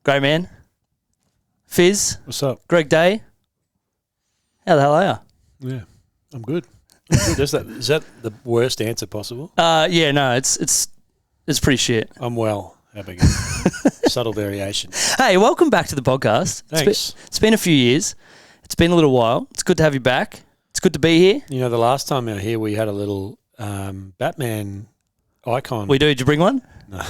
Great man. Phys. What's up? Greg Day. How the hell are you? Yeah, I'm good. I'm good. Is that the worst answer possible? Yeah, no, it's pretty shit. I'm well. How about you? Subtle variation. Hey, welcome back to the podcast. Thanks. It's been a few years. It's been a little while. It's good to have you back. It's good to be here. You know, the last time you were here, we had a little Batman icon. Did you bring one? No.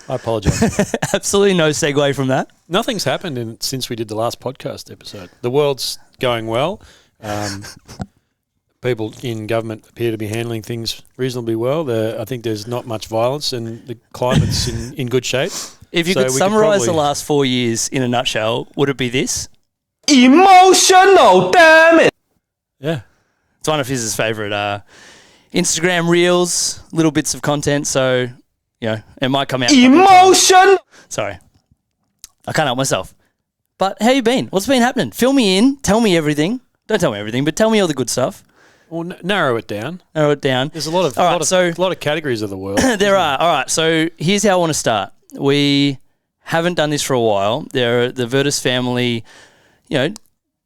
I apologise. Absolutely no segue from that. Nothing's happened since we did the last podcast episode. The world's going well. People in government appear to be handling things reasonably well. I think there's not much violence and the climate's in good shape. If you could summarise the last 4 years in a nutshell, would it be this? Emotional, damn it! Yeah. It's one of his favourite Instagram reels, little bits of content, so, you know, it might come out. Emotion! Sorry. I can't help myself. But how you been? What's been happening? Fill me in. Tell me everything. Don't tell me everything, but tell me all the good stuff. Well, narrow it down. Narrow it down. There's a lot of categories of the world. There are. All right, so here's how I want to start. We haven't done this for a while. The Virtus family, you know,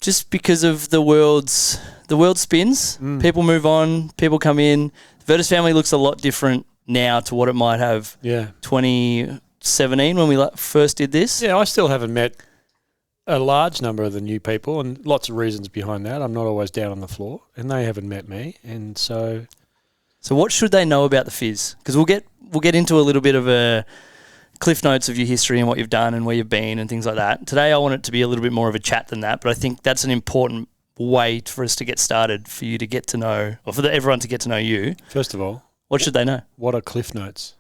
just because of the world spins, people move on, people come in. The Virtus family looks a lot different now to what it might have 2017 when we first did this. Yeah, I still haven't met a large number of the new people, and lots of reasons behind that. I'm not always down on the floor, and they haven't met me, and so. So what should they know about the Phys? Because we'll get into a little bit of a cliff notes of your history and what you've done and where you've been and things like that. Today I want it to be a little bit more of a chat than that, but I think that's an important way for us to get started, for you to get to know, or for everyone to get to know you. First of all, what should they know? What are cliff notes?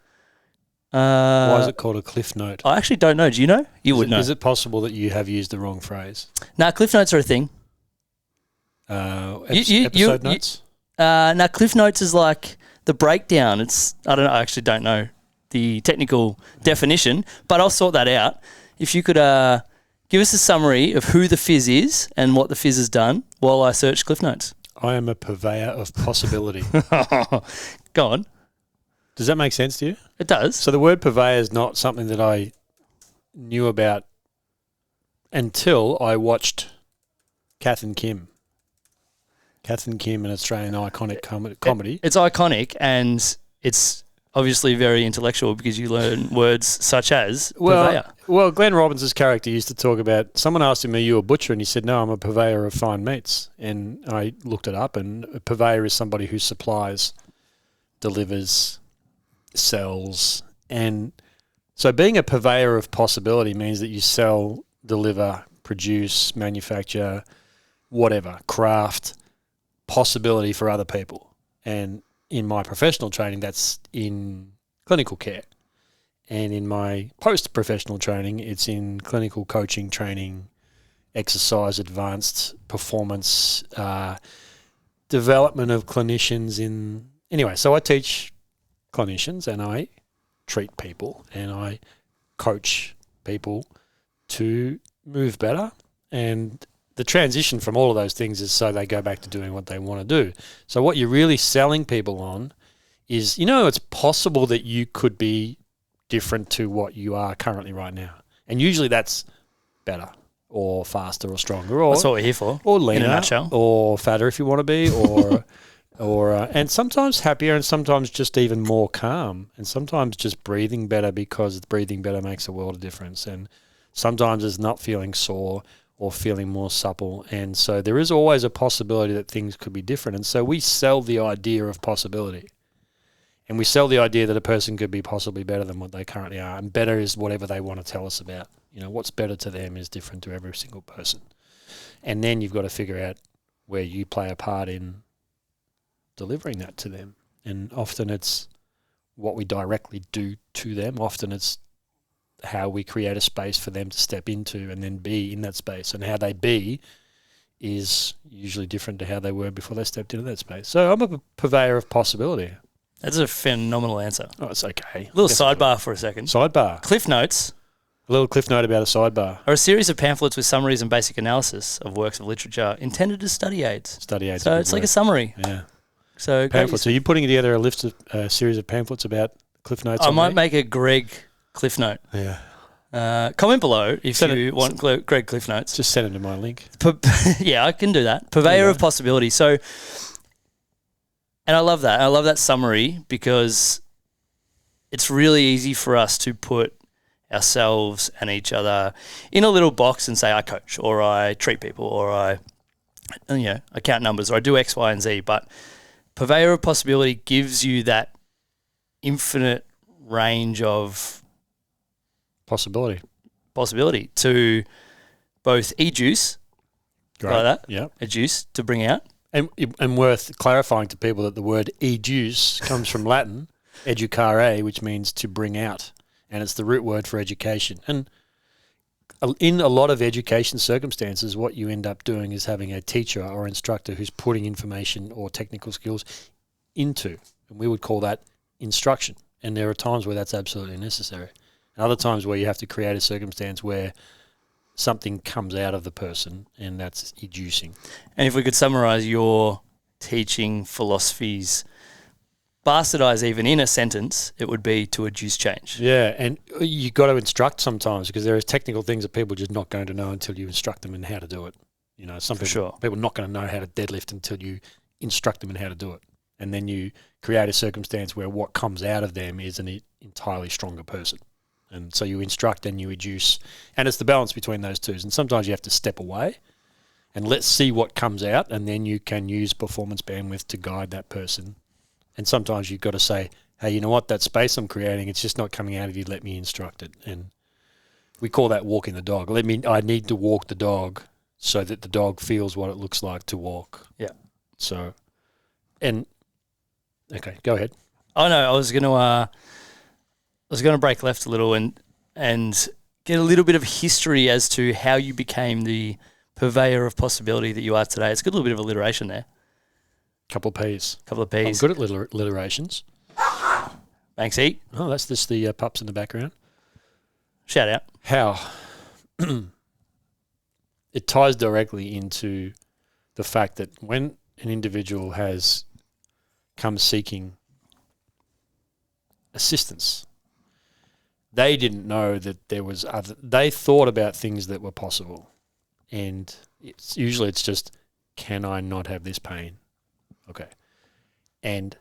Why is it called a cliff note? I actually don't know. Do you know? You would know. Is it possible that you have used the wrong phrase? Cliff notes are a thing. Episode notes? Cliff notes is like the breakdown. I actually don't know the technical definition, but I'll sort that out. If you could give us a summary of who the Phys is and what the Phys has done while I search cliff notes. I am a purveyor of possibility. Go on. Does that make sense to you? It does. So the word purveyor is not something that I knew about until I watched Kath and Kim. Kath and Kim, an Australian iconic comedy. It's iconic, and it's obviously very intellectual because you learn words such as purveyor. Well, Glenn Robbins' character used to talk about, someone asked him, are you a butcher? And he said, no, I'm a purveyor of fine meats. And I looked it up, and a purveyor is somebody who supplies, delivers, sells. And so being a purveyor of possibility means that you sell, deliver, produce, manufacture, whatever, craft, possibility for other people. And in my professional training, that's in clinical care. And in my post-professional training, it's in clinical coaching training, exercise, advanced performance, development of clinicians Anyway, so I teach clinicians and I treat people and I coach people to move better. And the transition from all of those things is so they go back to doing what they want to do. So what you're really selling people on is, it's possible that you could be different to what you are currently right now. And usually that's better or faster or stronger. Or, that's what we're here for. Or leaner. In a nutshell. Or fatter if you want to be. Or and sometimes happier and sometimes just even more calm. And sometimes just breathing better because breathing better makes a world of difference. And sometimes it's not feeling sore or feeling more supple. And so there is always a possibility that things could be different. And so we sell the idea of possibility. And we sell the idea that a person could be possibly better than what they currently are. And better is whatever they want to tell us about. What's better to them is different to every single person. And then you've got to figure out where you play a part in delivering that to them. And often it's what we directly do to them. Often it's how we create a space for them to step into and then be in that space. And how they be is usually different to how they were before they stepped into that space. So I'm a purveyor of possibility. That's a phenomenal answer. Oh, it's okay. Little sidebar for a second. Sidebar. Cliff notes. A little cliff note about a sidebar. Are a series of pamphlets with summaries and basic analysis of works of literature intended as study aids. Study aids. So it's like a summary. Yeah. So pamphlets. Are you putting together a series of pamphlets about cliff notes? I might make a Greg cliff note. Yeah. Comment below if you want Greg Cliff Notes. Just send it to my link. Yeah, I can do that. Purveyor of possibility. So, and I love that. I love that summary because it's really easy for us to put ourselves and each other in a little box and say, I coach or I treat people or I count numbers or I do X, Y, and Z. But purveyor of possibility gives you that infinite range of possibility to both e-juice, like that, a juice to bring out. And worth clarifying to people that the word e-juice comes from Latin, educare, which means to bring out, and it's the root word for education. And in a lot of education circumstances, what you end up doing is having a teacher or instructor who's putting information or technical skills into, and we would call that instruction. And there are times where that's absolutely necessary. And other times where you have to create a circumstance where something comes out of the person, and that's educing. And if we could summarise your teaching philosophies, bastardise even in a sentence, it would be to educe change. Yeah, and you got to instruct sometimes because there are technical things that people are just not going to know until you instruct them in how to do it. You know, people are not going to know how to deadlift until you instruct them in how to do it. And then you create a circumstance where what comes out of them is an entirely stronger person. And so you instruct and you educe, and it's the balance between those two. And sometimes you have to step away and let's see what comes out, and then you can use performance bandwidth to guide that person. And sometimes you've got to say, hey, you know what, that space I'm creating, it's just not coming out of you, let me instruct it. And we call that walking the dog. I need to walk the dog so that the dog feels what it looks like to walk. Yeah. So, okay, go ahead. Oh, no, I was going to break left a little and get a little bit of history as to how you became the purveyor of possibility that you are today. It's got a little bit of alliteration there. Couple of P's. I'm good at alliterations. Thanks, E. Oh, that's just the pups in the background. Shout out. How? It ties directly into the fact that when an individual has come seeking assistance, they didn't know that there was other. They thought about things that were possible, and it's just, can I not have this pain? Okay, and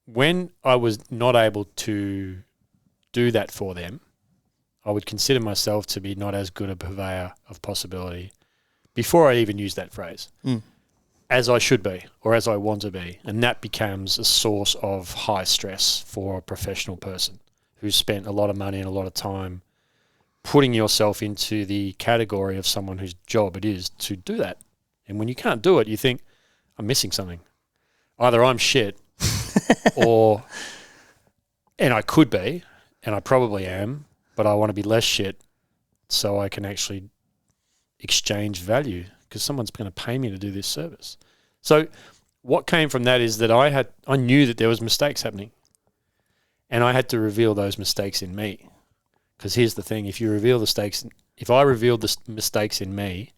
when I was not able to do that for them, I would consider myself to be not as good a purveyor of possibility before I even used that phrase, as I should be or as I want to be, and that becomes a source of high stress for a professional person who's spent a lot of money and a lot of time putting yourself into the category of someone whose job it is to do that. And when you can't do it, you think, I'm missing something. Either I'm shit and I could be, and I probably am, but I want to be less shit so I can actually exchange value because someone's going to pay me to do this service. So what came from that is that I knew that there was mistakes happening. And I had to reveal those mistakes in me. Because here's the thing, if I revealed the mistakes in me,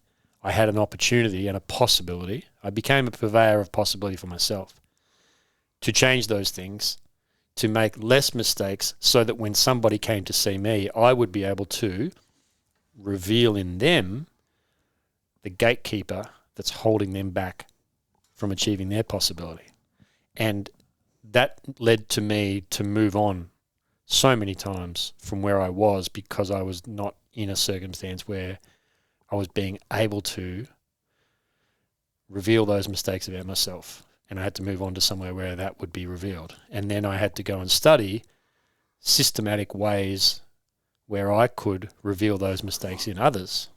I had an opportunity and a possibility. I became a purveyor of possibility for myself to change those things, to make less mistakes so that when somebody came to see me, I would be able to reveal in them the gatekeeper that's holding them back from achieving their possibility. And that led to me to move on so many times from where I was because I was not in a circumstance where I was being able to reveal those mistakes about myself. And I had to move on to somewhere where that would be revealed. And then I had to go and study systematic ways where I could reveal those mistakes in others.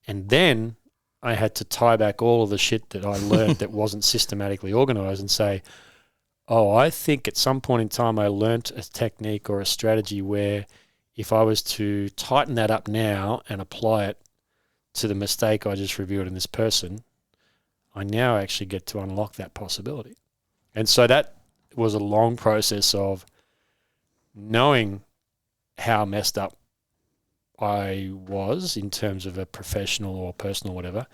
And then I had to tie back all of the shit that I learned that wasn't systematically organized and say, oh, I think at some point in time I learnt a technique or a strategy where if I was to tighten that up now and apply it to the mistake I just revealed in this person, I now actually get to unlock that possibility. And so that was a long process of knowing how messed up I was in terms of a professional or personal whatever,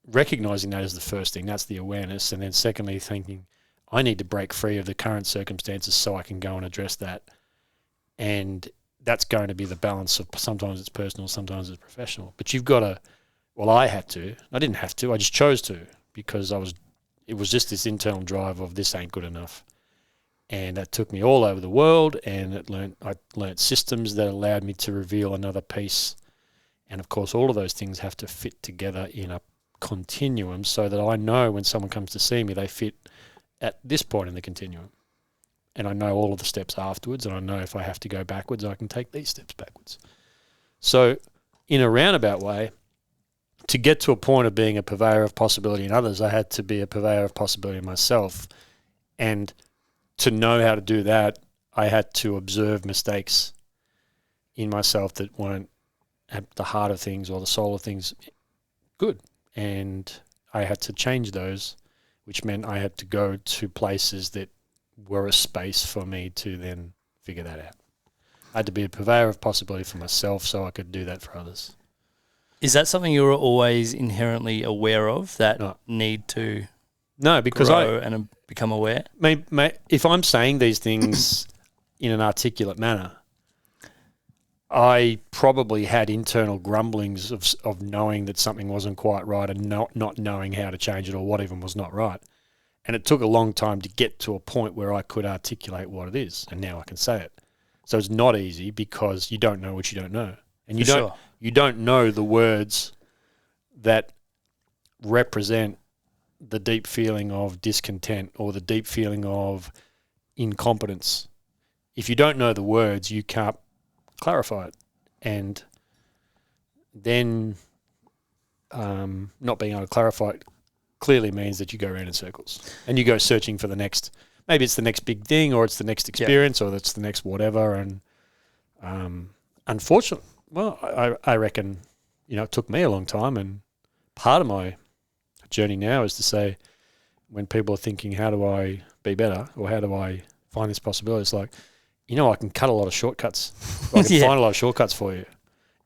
recognizing that as the first thing, that's the awareness. And then secondly, thinking, I need to break free of the current circumstances so I can go and address that. And that's going to be the balance of sometimes it's personal, sometimes it's professional. But you've got to, well, I had to. I didn't have to. I just chose to because it was just this internal drive of this ain't good enough. And that took me all over the world, and I learned systems that allowed me to reveal another piece. And, of course, all of those things have to fit together in a continuum so that I know when someone comes to see me, they fit at this point in the continuum. And I know all of the steps afterwards, and I know if I have to go backwards, I can take these steps backwards. So in a roundabout way, to get to a point of being a purveyor of possibility in others, I had to be a purveyor of possibility in myself. And to know how to do that, I had to observe mistakes in myself that weren't at the heart of things or the soul of things good. And I had to change those, which meant I had to go to places that were a space for me to then figure that out. I had to be a purveyor of possibility for myself so I could do that for others. Is that something you were always inherently aware of, that need to because grow and become aware? If I'm saying these things in an articulate manner, I probably had internal grumblings of knowing that something wasn't quite right and not knowing how to change it or what even was not right. And it took a long time to get to a point where I could articulate what it is, and now I can say it. So it's not easy because you don't know what you don't know. And you don't know the words that represent the deep feeling of discontent or the deep feeling of incompetence. If you don't know the words, you can't clarify it. And then not being able to clarify it clearly means that you go around in circles and you go searching for the next, maybe it's the next big thing or it's the next experience or it's the next whatever. And unfortunately, well, I reckon, it took me a long time, and part of my journey now is to say, when people are thinking, how do I be better or how do I find this possibility? It's like, I can cut a lot of shortcuts. I can find a lot of shortcuts for you.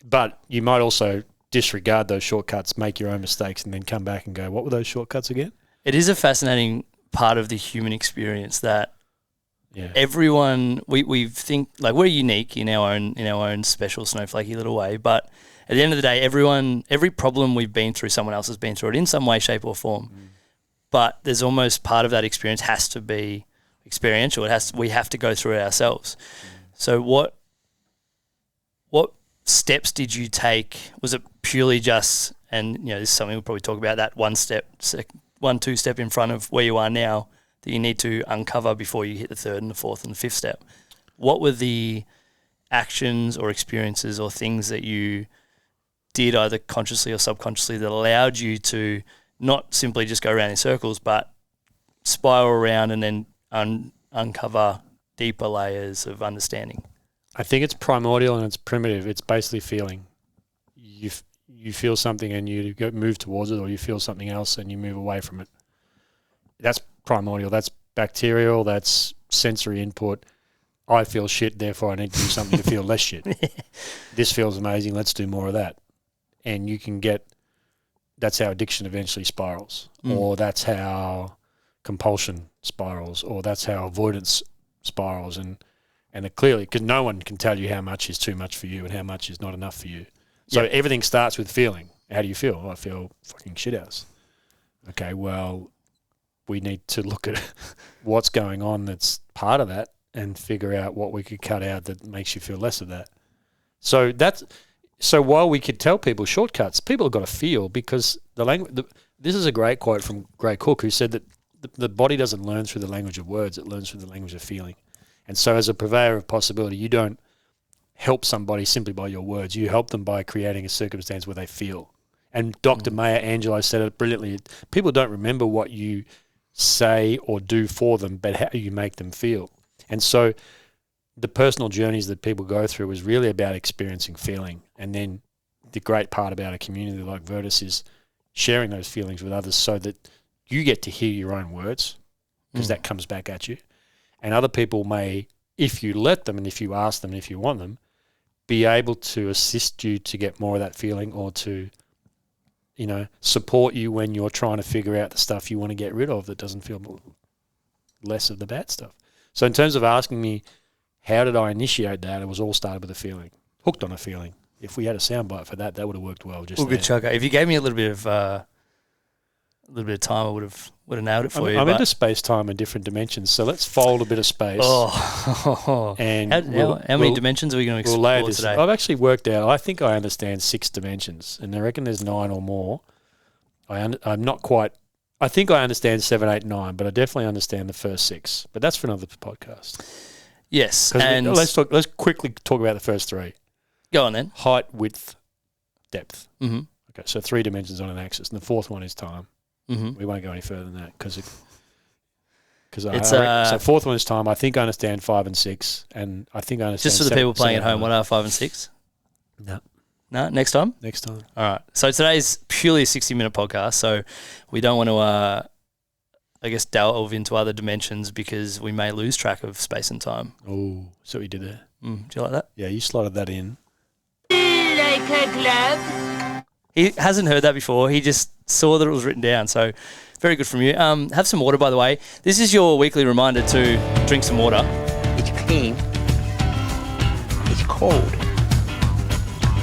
But you might also disregard those shortcuts, make your own mistakes, and then come back and go, what were those shortcuts again? It is a fascinating part of the human experience that everyone, we think, like, we're unique in our own special snowflakey little way, but at the end of the day, every problem we've been through, someone else has been through it in some way, shape or form. But there's almost part of that experience has to be experiential. We have to go through it ourselves. So what steps did you take? Was it purely just, and this is something we'll probably talk about, that 2 step in front of where you are now that you need to uncover before you hit the 3rd and the 4th and the 5th step? What were the actions or experiences or things that you did either consciously or subconsciously that allowed you to not simply just go around in circles, but spiral around and then uncover deeper layers of understanding? I think it's primordial and it's primitive. It's basically feeling. You feel something and you move towards it, or you feel something else and you move away from it. That's primordial. That's bacterial. That's sensory input. I feel shit, therefore I need to do something to feel less shit. This feels amazing. Let's do more of that. And you can that's how addiction eventually spirals, or that's how compulsion spirals, or that's how avoidance spirals. And it clearly, because no one can tell you how much is too much for you and how much is not enough for you. So everything starts with feeling. How do you feel? I feel fucking shit house. Okay, well, we need to look at what's going on that's part of that and figure out what we could cut out that makes you feel less of that. So while we could tell people shortcuts, people have got to feel, because the language. This is a great quote from Gray Cook, who said that the body doesn't learn through the language of words; it learns through the language of feeling. And so, as a purveyor of possibility, you don't help somebody simply by your words. You help them by creating a circumstance where they feel. And Dr. Maya Angelou said it brilliantly. People don't remember what you say or do for them, but how you make them feel. And so the personal journeys that people go through is really about experiencing feeling. And then the great part about a community like Virtus is sharing those feelings with others so that you get to hear your own words, because that comes back at you. And other people may, if you let them and if you ask them and if you want them, be able to assist you to get more of that feeling, or to, support you when you're trying to figure out the stuff you want to get rid of that doesn't feel less of the bad stuff. So in terms of asking me, how did I initiate that? It was all started with a feeling, hooked on a feeling. If we had a soundbite for that, that would have worked well. Just good chucker. If you gave me a little bit of time, I would have nailed it for you. I'm into space time and different dimensions, so let's fold a bit of space. And how many dimensions are we going to explore today? I've actually worked out. I think I understand 6 dimensions, and I reckon there's 9 or more. I'm not quite. I think I understand 7, 8, 9, but I definitely understand the first 6. But that's for another podcast. Yes, and let's quickly talk about the first 3. Go on then. Height, width, depth. Mm-hmm. Okay, so 3 dimensions on an axis, and the fourth one is time. Mm-hmm. We won't go any further than that because so fourth one is time. I think I understand 5 and 6, and I think I understand. Just for the people playing at home, what are 5 and 6? No. Next time. All right. So today's purely a 60-minute podcast, so we don't want to, I guess, delve into other dimensions because we may lose track of space and time. Oh, so what you did there. Do you like that? Yeah, you slotted that in. Like a glove. He hasn't heard that before. He just saw that it was written down. So very good from you. Have some water, by the way. This is your weekly reminder to drink some water. It's clean. It's cold.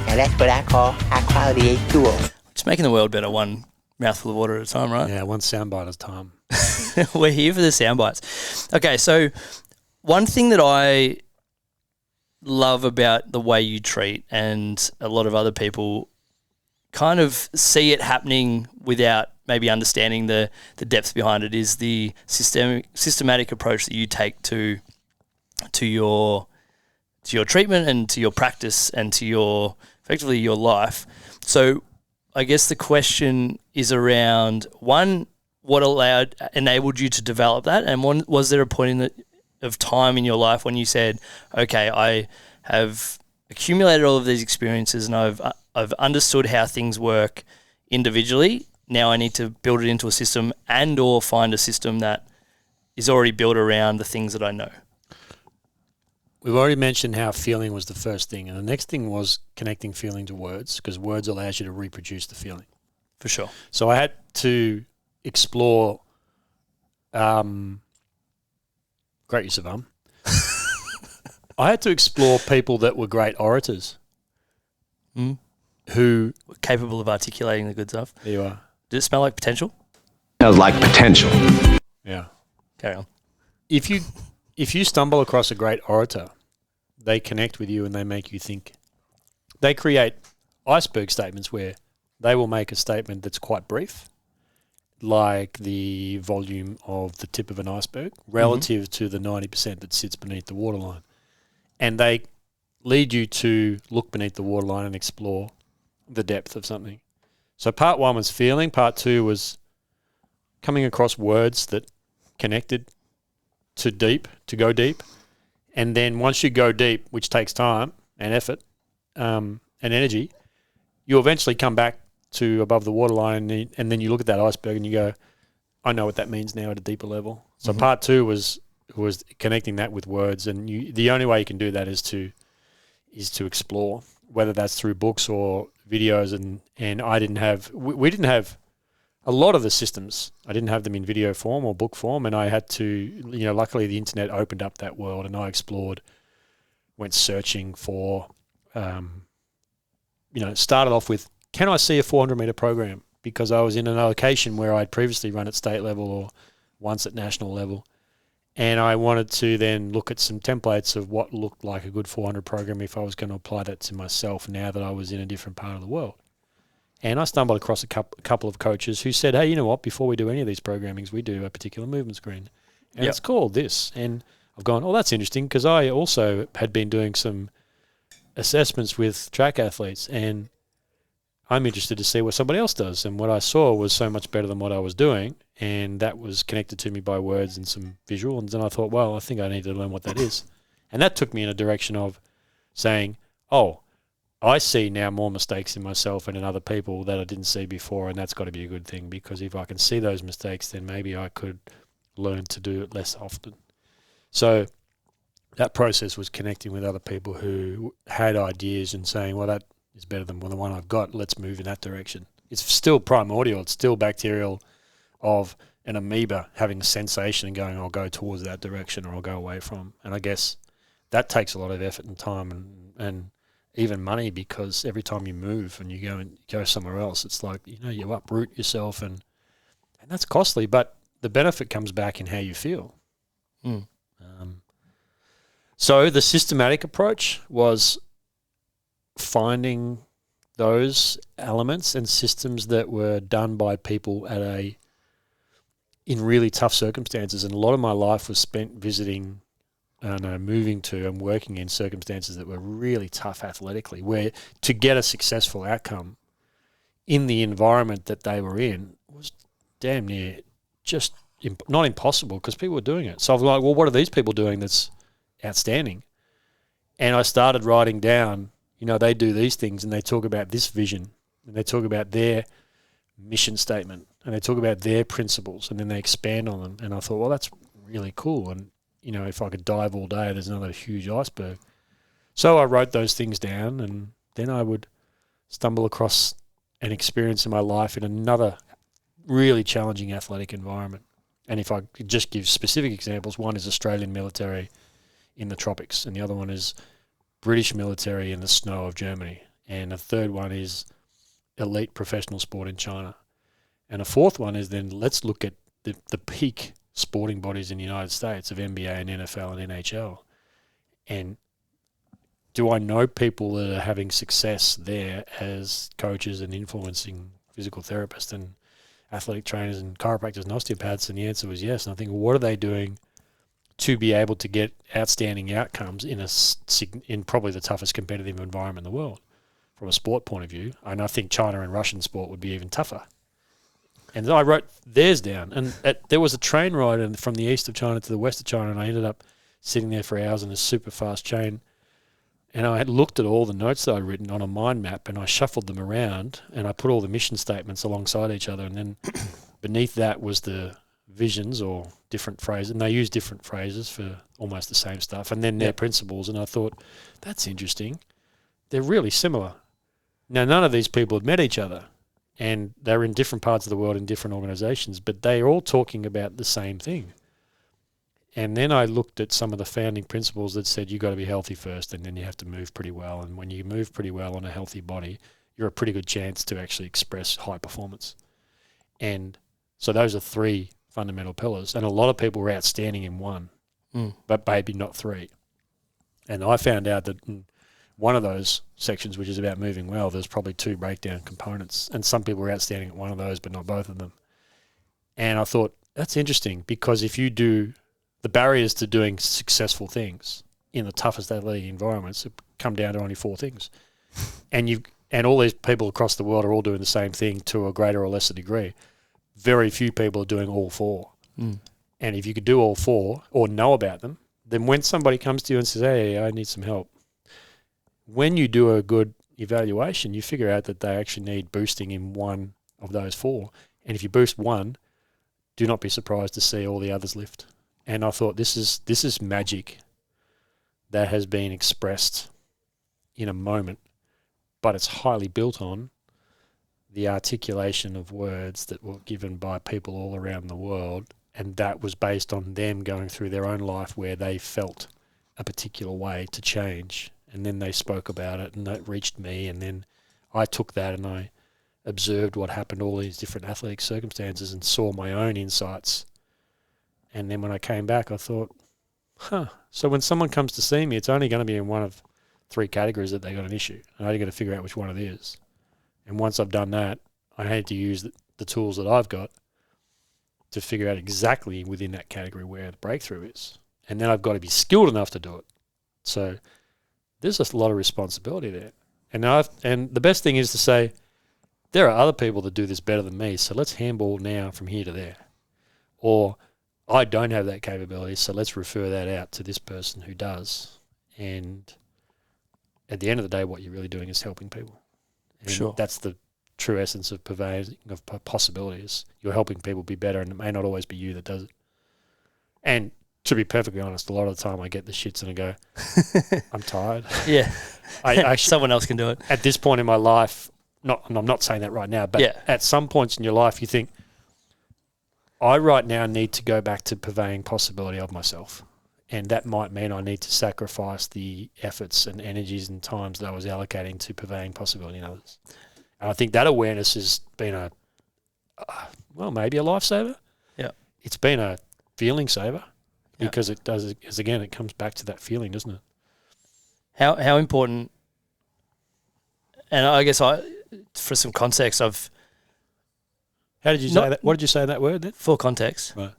Now that's what I call high-quality H2O. Just making the world better one mouthful of water at a time, right? Yeah, one soundbite at a time. We're here for the sound bites. Okay, so one thing that I love about the way you treat, and a lot of other people kind of see it happening without maybe understanding the depth behind it, is the systematic approach that you take to your treatment and to your practice and to your effectively your life. So I guess the question is around, one, what enabled you to develop that, and one, was there a point of time in your life when you said, okay, I have accumulated all of these experiences and I've understood how things work individually. Now I need to build it into a system and or find a system that is already built around the things that I know. We've already mentioned how feeling was the first thing, and the next thing was connecting feeling to words, because words allows you to reproduce the feeling. For sure. So I had to explore great use of I had to explore people that were great orators. Who were capable of articulating the good stuff. There you are. Did it smell like potential? Smells like potential. Yeah. Carry on. If you stumble across a great orator, they connect with you and they make you think. They create iceberg statements where they will make a statement that's quite brief, like the volume of the tip of an iceberg, relative to the 90% that sits beneath the waterline. And they lead you to look beneath the waterline and explore the depth of something. So part 1 was feeling, part 2 was coming across words that connected to go deep. And then once you go deep, which takes time and effort and energy, you eventually come back to above the waterline and then you look at that iceberg and you go, I know what that means now at a deeper level. So part 2 was connecting that with words, and the only way you can do that is to explore, whether that's through books or videos, and we didn't have a lot of the systems. I didn't have them in video form or book form, and I had to, luckily the internet opened up that world and I explored, went searching for, started off with, can I see a 400-meter program? Because I was in an location where I'd previously run at state level or once at national level. And I wanted to then look at some templates of what looked like a good 400 program if I was going to apply that to myself now that I was in a different part of the world. And I stumbled across a couple of coaches who said, hey, you know what, before we do any of these programmings, we do a particular movement screen. And it's called this. And I've gone, oh, that's interesting, because I also had been doing some assessments with track athletes, and I'm interested to see what somebody else does. And what I saw was so much better than what I was doing, and that was connected to me by words and some visual. And then I thought, well, I think I need to learn what that is. And that took me in a direction of saying, oh, I see now more mistakes in myself and in other people that I didn't see before, and that's got to be a good thing, because if I can see those mistakes, then maybe I could learn to do it less often. So that process was connecting with other people who had ideas and saying, well, that is better than the one I've got. Let's move in that direction. It's still primordial. It's still bacterial of an amoeba having a sensation and going, I'll go towards that direction or I'll go away from. And I guess that takes a lot of effort and time and even money, because every time you move and you go somewhere else, it's like, you uproot yourself and that's costly, but the benefit comes back in how you feel. Mm. So the systematic approach was finding those elements and systems that were done by people in really tough circumstances. And a lot of my life was spent visiting, moving to and working in circumstances that were really tough athletically, where to get a successful outcome in the environment that they were in was damn near just not impossible, because people were doing it. So I was like, well, what are these people doing that's outstanding? And I started writing down, they do these things and they talk about this vision and they talk about their mission statement and they talk about their principles and then they expand on them. And I thought, well, that's really cool. And, if I could dive all day, there's another huge iceberg. So I wrote those things down, and then I would stumble across an experience in my life in another really challenging athletic environment. And if I could just give specific examples, one is Australian military in the tropics, and the other one is British military in the snow of Germany, and a third one is elite professional sport in China. And a fourth one is then let's look at the peak sporting bodies in the United States of NBA and NFL and NHL. And do I know people that are having success there as coaches and influencing physical therapists and athletic trainers and chiropractors and osteopaths? And the answer was yes. And I think, what are they doing to be able to get outstanding outcomes in probably the toughest competitive environment in the world from a sport point of view? And I think China and Russian sport would be even tougher. And I wrote theirs down. And there was a train ride from the east of China to the west of China, and I ended up sitting there for hours in a super fast train. And I had looked at all the notes that I'd written on a mind map, and I shuffled them around, and I put all the mission statements alongside each other. And then beneath that was the visions or different phrases, and they use different phrases for almost the same stuff, and then their principles. And I thought, that's interesting. They're really similar. Now, none of these people had met each other, and they're in different parts of the world in different organizations, but they're all talking about the same thing. And then I looked at some of the founding principles that said you got to be healthy first, and then you have to move pretty well. And when you move pretty well on a healthy body, you're a pretty good chance to actually express high performance. And so those are three fundamental pillars. And a lot of people were outstanding in one, but maybe not three. And I found out that in one of those sections, which is about moving well, there's probably two breakdown components. And some people were outstanding at one of those, but not both of them. And I thought, that's interesting, because if you do the barriers to doing successful things in the toughest athletic environments come down to only four things. And all these people across the world are all doing the same thing to a greater or lesser degree. Very few people are doing all four. And if you could do all four or know about them, then when somebody comes to you and says, hey, I need some help, when you do a good evaluation, you figure out that they actually need boosting in one of those four. And if you boost one, do not be surprised to see all the others lift. And I thought, this is magic that has been expressed in a moment, but it's highly built on the articulation of words that were given by people all around the world, and that was based on them going through their own life where they felt a particular way to change, and then they spoke about it, and that reached me, and then I took that and I observed what happened, all these different athletic circumstances, and saw my own insights. And then when I came back, I thought, so when someone comes to see me, it's only going to be in one of three categories that they got an issue. And I only got to figure out which one it is. And once I've done that, I had to use the tools that I've got to figure out exactly within that category where the breakthrough is. And then I've got to be skilled enough to do it. So there's a lot of responsibility there. And the best thing is to say, there are other people that do this better than me, so let's handball now from here to there. Or I don't have that capability, so let's refer that out to this person who does. And at the end of the day, what you're really doing is helping people. And Sure. That's the true essence of purveying of possibilities. You're helping people be better, and it may not always be you that does it. And to be perfectly honest, a lot of the time I get the shits and I go, I'm tired. Yeah. I Someone else can do it. at this point in my life, and I'm not saying that right now, but at some points in your life you think, I right now need to go back to purveying possibility of myself. And that might mean I need to sacrifice the efforts and energies and times that I was allocating to purveying possibility in others. And I think that awareness has been maybe a lifesaver. Yeah. It's been a feeling saver Yeah. because it does, because again, it comes back to that feeling, doesn't it? How important, and I guess for some context, How did you say that? What did you say in that word then? for context, Right.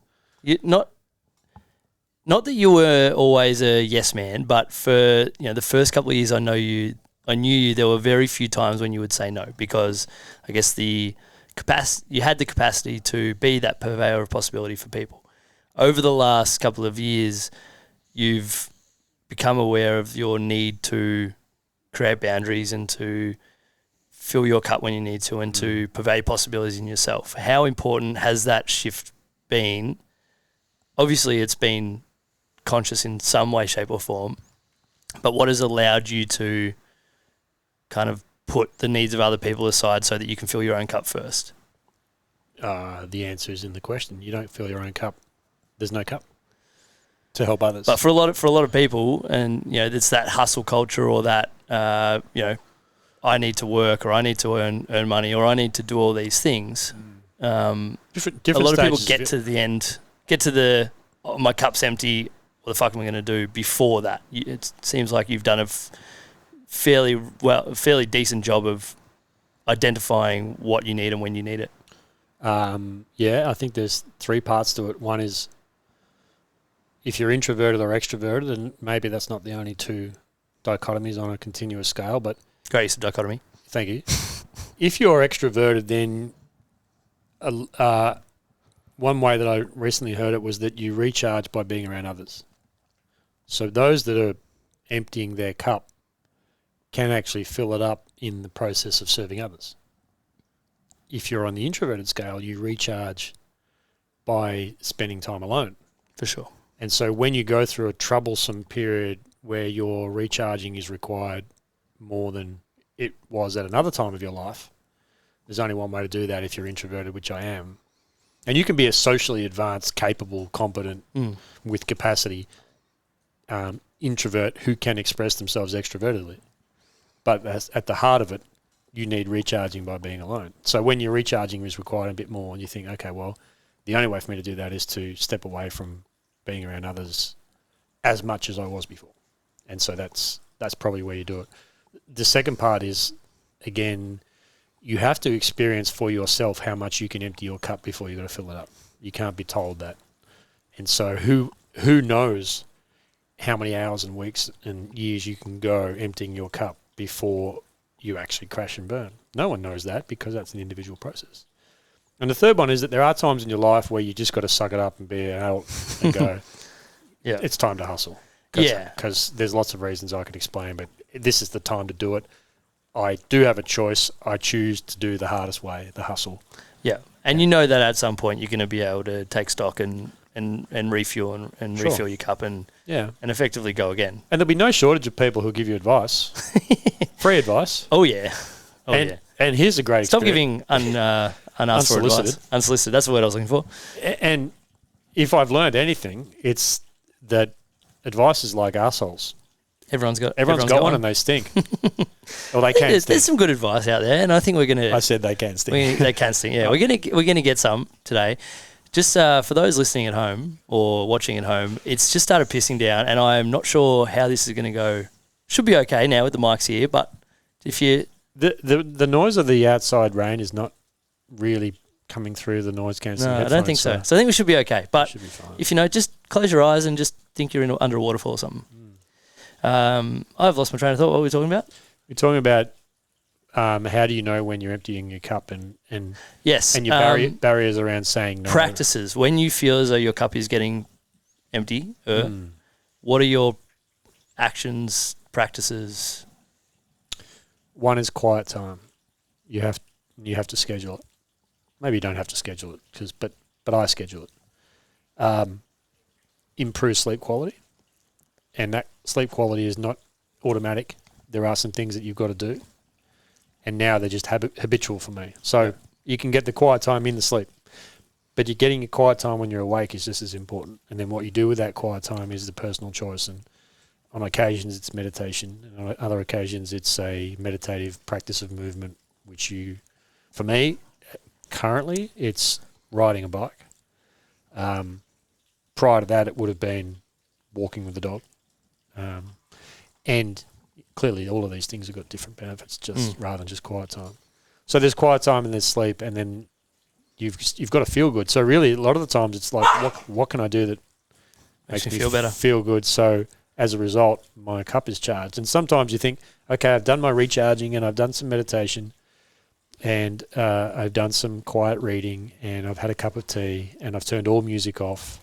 Not that you were always a yes man, but for the first couple of years I knew you. There were very few times when you would say no, because I guess you had the capacity to be that purveyor of possibility for people. Over the last couple of years, you've become aware of your need to create boundaries and to fill your cup when you need to, and to purvey possibilities in yourself. How important has that shift been? Obviously, it's been conscious in some way, shape or form, but what has allowed you to kind of put the needs of other people aside so that you can fill your own cup first? The answer is in the question. You don't fill your own cup. There's no cup to help others. But for a lot of people, and it's that hustle culture, or that I need to work, or I need to earn money, or I need to do all these things. Different a lot of people stages get to the end, my cup's empty. What the fuck am I going to do before that? It seems like you've done a fairly decent job of identifying what you need and when you need it. I think there's three parts to it. One is if you're introverted or extroverted, and maybe that's not the only two dichotomies on a continuous scale, but Great use of dichotomy. Thank you. If you're extroverted, then one way that I recently heard it was that you recharge by being around others. So those that are emptying their cup can actually fill it up in the process of serving others. If you're on the introverted scale, you recharge by spending time alone. For sure. And so when you go through a troublesome period where your recharging is required more than it was at another time of your life, there's only one way to do that if you're introverted, which I am. And you can be a socially advanced, capable, competent, with capacity introvert who can express themselves extrovertedly. But at the heart of it, you need recharging by being alone. So when your recharging is required a bit more and you think, okay, well, the only way for me to do that is to step away from being around others as much as I was before. And so that's probably where you do it. The second part is, again, you have to experience for yourself how much you can empty your cup before you've got to fill it up. You can't be told that. And so who knows how many hours and weeks and years you can go emptying your cup before you actually crash and burn? No one knows that, because that's an individual process. And the third one is that there are times in your life where you just got to suck it up and be an adult and go, Yeah. it's time to hustle. Because there's lots of reasons I could explain, but this is the time to do it. I do have a choice. I choose to do the hardest way, the hustle. Yeah. And you know that at some point you're going to be able to take stock and refuel and Sure. refill your cup and effectively go again. And there'll be no shortage of people who'll give you advice, free advice. Oh, yeah. And here's a great Stop experience. giving unasked for advice. Unsolicited. That's the word I was looking for. And if I've learned anything, it's that advice is like arseholes. Everyone's got one and they stink. Or they can stink. There's some good advice out there, and I think we're going to... I said they can stink. They can stink, yeah. We're going to get some today. Just for those listening at home or watching at home, it's just started pissing down, and I'm not sure how this is going to go. Should be okay now with the mics here, but if you... The noise of the outside rain is not really coming through the noise cancelling headphones. I don't think so. So I think we should be okay. But should be fine. if just close your eyes and just think you're under a waterfall or something. I've lost my train of thought. What were we talking about? We're talking about how do you know when you're emptying your cup and yes, and your barriers around saying no. Practices. When you feel as though your cup is getting empty, what are your actions, practices? One is quiet time. You have to schedule it. Maybe you don't have to schedule it, but I schedule it. Improve sleep quality, and that sleep quality is not automatic. There are some things that you've got to do, and now they're just habitual for me. So you can get the quiet time in the sleep. But you're getting a quiet time when you're awake is just as important. And then what you do with that quiet time is the personal choice. And on occasions it's meditation, and on other occasions it's a meditative practice of movement, which for me, currently, it's riding a bike. Prior to that, it would have been walking with the dog. And clearly all of these things have got different benefits rather than just quiet time. So there's quiet time and there's sleep, and then you've got to feel good. So really, a lot of the times it's like, what can I do that makes me feel better, feel good? So as a result, my cup is charged. And sometimes you think, okay, I've done my recharging and I've done some meditation and I've done some quiet reading and I've had a cup of tea and I've turned all music off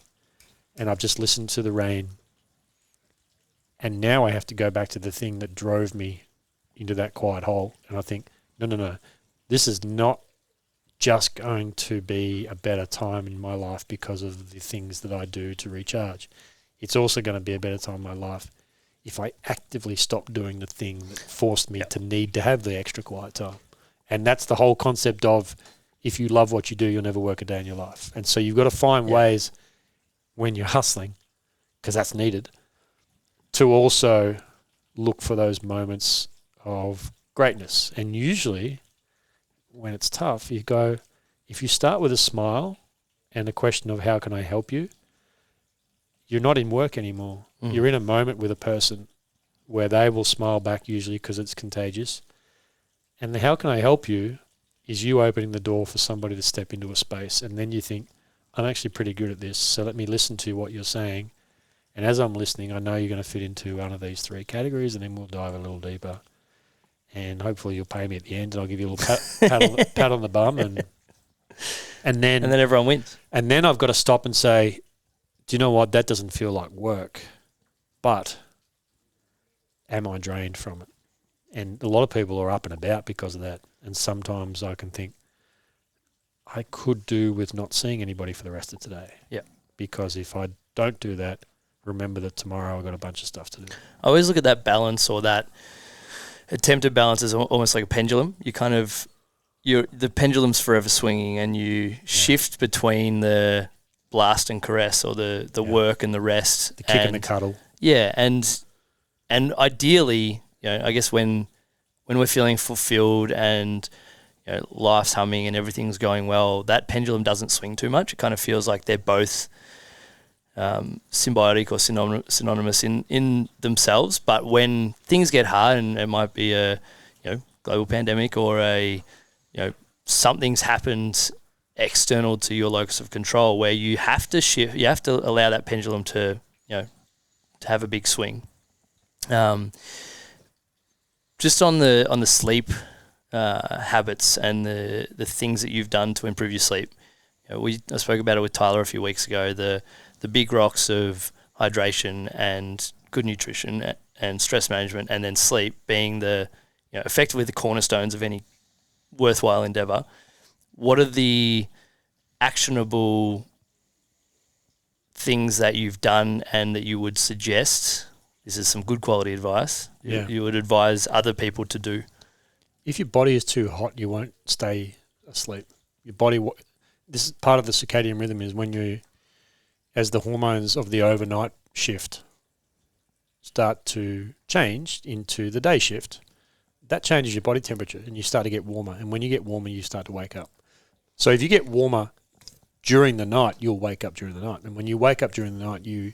and I've just listened to the rain. And now I have to go back to the thing that drove me into that quiet hole. And I think, no. This is not just going to be a better time in my life because of the things that I do to recharge. It's also going to be a better time in my life if I actively stop doing the thing that forced me to need to have the extra quiet time. And that's the whole concept of, if you love what you do, you'll never work a day in your life. And so you've got to find ways when you're hustling, because that's needed, to also look for those moments of greatness. And usually when it's tough, if you start with a smile and a question of how can I help you, you're not in work anymore. You're in a moment with a person where they will smile back, usually because it's contagious. And the how can I help you is you opening the door for somebody to step into a space. And then you think, I'm actually pretty good at this, so let me listen to what you're saying. And as I'm listening, I know you're going to fit into one of these three categories, and then we'll dive a little deeper. And hopefully you'll pay me at the end, and I'll give you a little pat on the bum, and then everyone wins. And then I've got to stop and say, do you know what? That doesn't feel like work, but am I drained from it? And a lot of people are up and about because of that. And sometimes I can think, I could do with not seeing anybody for the rest of today. Yeah. Because if I don't do that, remember that tomorrow I've got a bunch of stuff to do. I always look at that balance, or that attempted balance, as almost like a pendulum. The pendulum's forever swinging, and you shift between the blast and caress, or the work and the rest. The kick and the cuddle. Yeah, and ideally, I guess when we're feeling fulfilled and life's humming and everything's going well, that pendulum doesn't swing too much. It kind of feels like they're both symbiotic or synonymous in themselves. But when things get hard, and it might be a global pandemic, or something's happened external to your locus of control, where you have to shift, you have to allow that pendulum to to have a big swing. Just on the sleep habits and the things that you've done to improve your sleep. I spoke about it with Tyler a few weeks ago. The big rocks of hydration and good nutrition and stress management, and then sleep being effectively the cornerstones of any worthwhile endeavor. What are the actionable things that you've done and that you would suggest? This is some good quality advice. Yeah. You would advise other people to do. If your body is too hot, you won't stay asleep. Your body, this is part of the circadian rhythm, is when as the hormones of the overnight shift start to change into the day shift, that changes your body temperature and you start to get warmer. And when you get warmer, you start to wake up. So if you get warmer during the night, you'll wake up during the night. And when you wake up during the night, you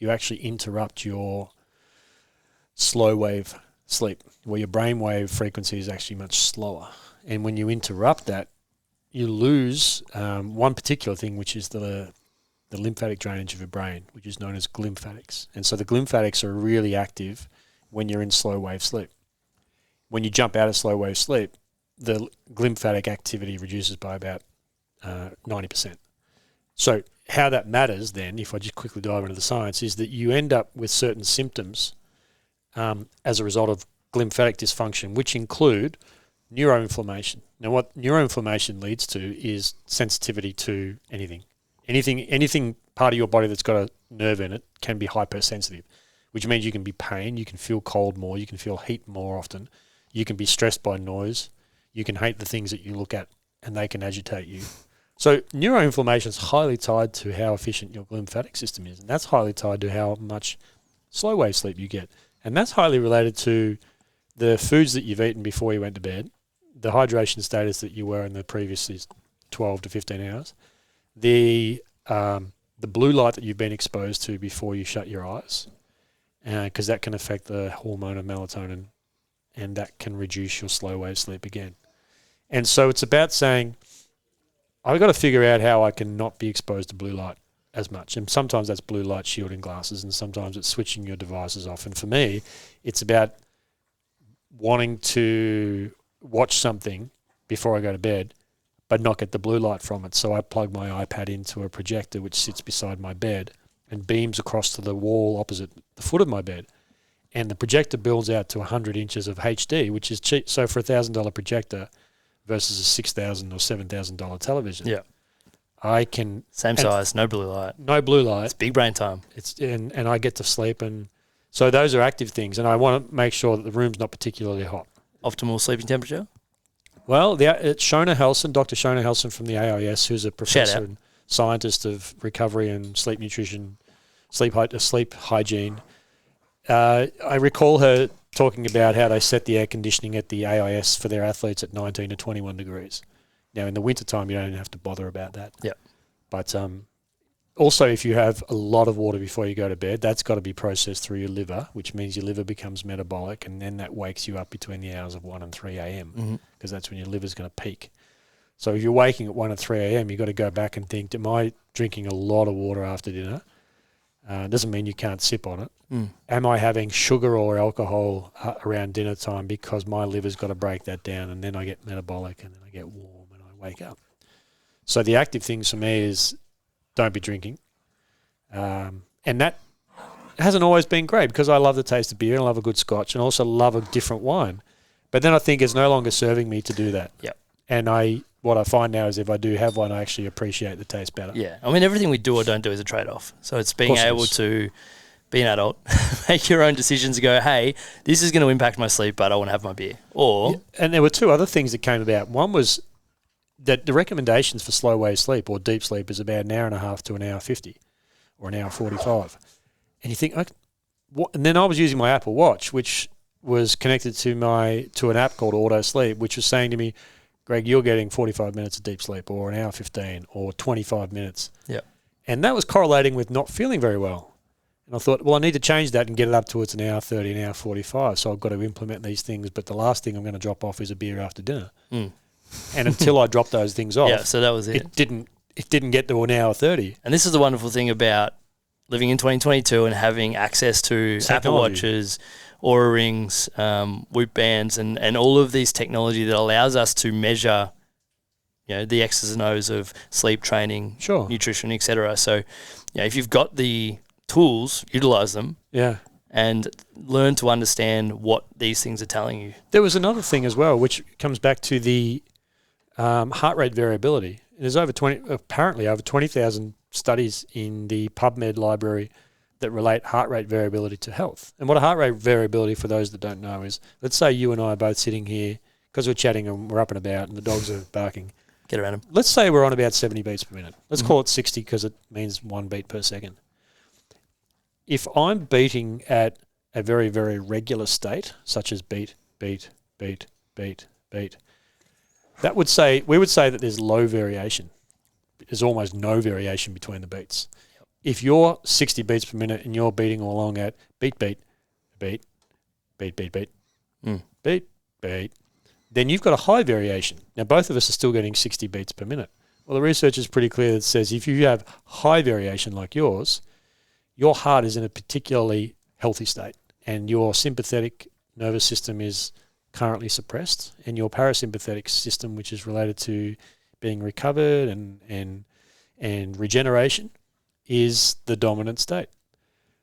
actually interrupt your slow wave sleep, where your brainwave frequency is actually much slower. And when you interrupt that, you lose one particular thing, which is the lymphatic drainage of your brain, which is known as glymphatics. And so the glymphatics are really active when you're in slow wave sleep. When you jump out of slow wave sleep, the glymphatic activity reduces by about 90%. So how that matters then, if I just quickly dive into the science, is that you end up with certain symptoms as a result of glymphatic dysfunction, which include neuroinflammation. Now, what neuroinflammation leads to is sensitivity to anything. Anything part of your body that's got a nerve in it can be hypersensitive, which means you can be pain, you can feel cold more, you can feel heat more often, you can be stressed by noise, you can hate the things that you look at and they can agitate you. So neuroinflammation is highly tied to how efficient your lymphatic system is, and that's highly tied to how much slow wave sleep you get. And that's highly related to the foods that you've eaten before you went to bed, the hydration status that you were in the previous 12 to 15 hours, the blue light that you've been exposed to before you shut your eyes, because that can affect the hormone of melatonin, and that can reduce your slow wave sleep again. And so it's about saying, I've got to figure out how I can not be exposed to blue light as much. And sometimes that's blue light shielding glasses, and sometimes it's switching your devices off. And for me, it's about wanting to watch something before I go to bed, but not get the blue light from it. So I plug my iPad into a projector which sits beside my bed and beams across to the wall opposite the foot of my bed. And the projector builds out to 100 inches of HD, which is cheap. So for $1,000 projector versus a $6,000 or $7,000 television, I can... Same size, no blue light. No blue light. It's big brain time. And I get to sleep. And so those are active things. And I want to make sure that the room's not particularly hot. Optimal sleeping temperature? Well, it's Shona Helson, Dr. Shona Helson from the AIS, who's a professor and scientist of recovery and sleep nutrition, sleep hygiene. I recall her talking about how they set the air conditioning at the AIS for their athletes at 19 to 21 degrees. Now, in the wintertime, you don't have to bother about that. Yeah. But also, if you have a lot of water before you go to bed, that's got to be processed through your liver, which means your liver becomes metabolic, and then that wakes you up between the hours of 1 and 3 a.m. because that's when your liver's going to peak. So if you're waking at 1 and 3 a.m., you've got to go back and think, am I drinking a lot of water after dinner? Doesn't mean you can't sip on it. Am I having sugar or alcohol around dinner time because my liver's got to break that down, and then I get metabolic, and then I get warm, and I wake up. So the active things for me is don't be drinking. And that hasn't always been great because I love the taste of beer and I love a good scotch and also love a different wine. But then I think it's no longer serving me to do that. Yep. And what I find now is if I do have one, I actually appreciate the taste better. Yeah. I mean, everything we do or don't do is a trade-off. So it's being able to be an adult, make your own decisions, go, hey, this is going to impact my sleep, but I want to have my beer. Or and there were two other things that came about. One was that the recommendations for slow wave sleep or deep sleep is about an hour and a half to an hour 50 or an hour 45. And you think, and then I was using my Apple Watch, which was connected to an app called Auto Sleep, which was saying to me, Greg, you're getting 45 minutes of deep sleep or an hour 15 or 25 minutes. Yeah. And that was correlating with not feeling very well. And I thought, well, I need to change that and get it up towards an hour 30, an hour 45. So I've got to implement these things. But the last thing I'm going to drop off is a beer after dinner. And until I dropped those things off, so that was it. It didn't get to an hour 30. And this is the wonderful thing about living in 2022 and having access to Apple Watches, Oura Rings, Whoop bands, and all of these technology that allows us to measure, the X's and O's of sleep training, nutrition, etc. So, if you've got the tools, utilize them. Yeah. And learn to understand what these things are telling you. There was another thing as well, which comes back to the heart rate variability. There's apparently over 20,000 studies in the PubMed library that relate heart rate variability to health. And what a heart rate variability, for those that don't know, is, let's say you and I are both sitting here because we're chatting and we're up and about and the dogs are barking. Get around them. Let's say we're on about 70 beats per minute. Let's call it 60 because it means 1 beat per second. If I'm beating at a very, very regular state, such as beat, beat, beat, beat, beat, we would say that there's low variation. There's almost no variation between the beats. Yep. If you're 60 beats per minute and you're beating along at beat, beat, beat, beat, beat, beat, beat, beat, then you've got a high variation. Now, both of us are still getting 60 beats per minute. Well, the research is pretty clear that says if you have high variation like yours, your heart is in a particularly healthy state and your sympathetic nervous system is currently suppressed, and your parasympathetic system, which is related to being recovered and regeneration, is the dominant state.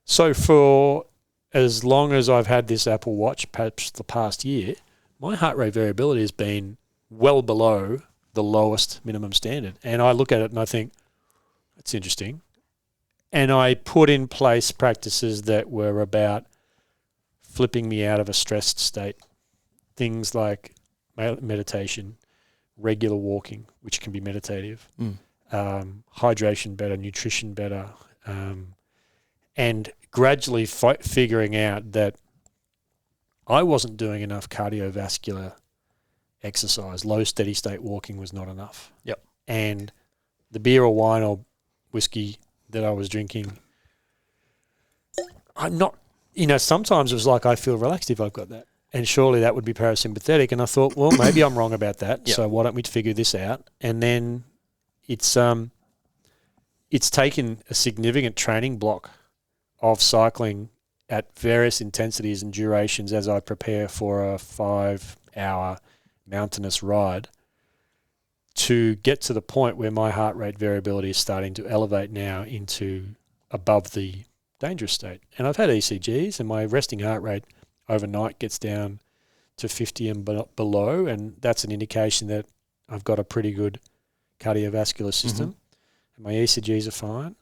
So for as long as I've had this Apple Watch, perhaps the past year, my heart rate variability has been well below the lowest minimum standard. And I look at it and I think, that's interesting. And I put in place practices that were about flipping me out of a stressed state. Things like meditation, regular walking, which can be meditative, hydration better, nutrition better, and gradually figuring out that I wasn't doing enough cardiovascular exercise. Low steady state walking was not enough. Yep. And the beer or wine or whiskey that I was drinking, I'm not, sometimes it was like I feel relaxed if I've got that. And surely that would be parasympathetic. And I thought, well, maybe I'm wrong about that. Yep. So why don't we figure this out? And then it's taken a significant training block of cycling at various intensities and durations as I prepare for a 5-hour mountainous ride to get to the point where my heart rate variability is starting to elevate now into above the dangerous state. And I've had ECGs, and my resting heart rate overnight gets down to 50 and below, and that's an indication that I've got a pretty good cardiovascular system. And my ECGs are fine,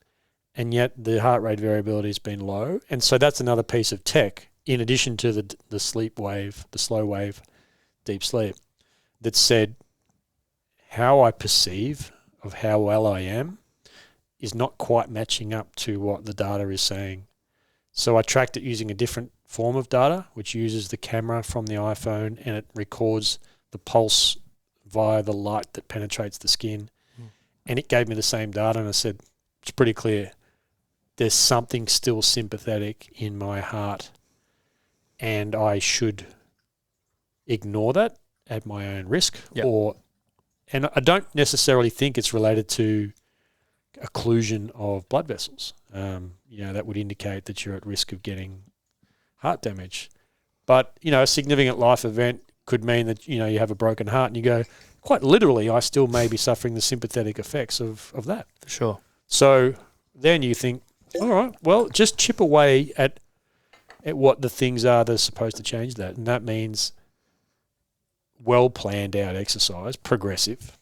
and yet the heart rate variability has been low. And so that's another piece of tech, in addition to the sleep wave, the slow wave, deep sleep, that said how I perceive of how well I am is not quite matching up to what the data is saying. So I tracked it using a different form of data, which uses the camera from the iPhone, and it records the pulse via the light that penetrates the skin. And it gave me the same data, and I said, it's pretty clear. There's something still sympathetic in my heart, and I should ignore that at my own risk. Yep. And I don't necessarily think it's related to occlusion of blood vessels. That would indicate that you're at risk of getting heart damage. But, a significant life event could mean that, you have a broken heart, and you go, quite literally, I still may be suffering the sympathetic effects of that. For sure. So then you think, all right, well, just chip away at what the things are that are supposed to change that. And that means well planned out exercise, progressive,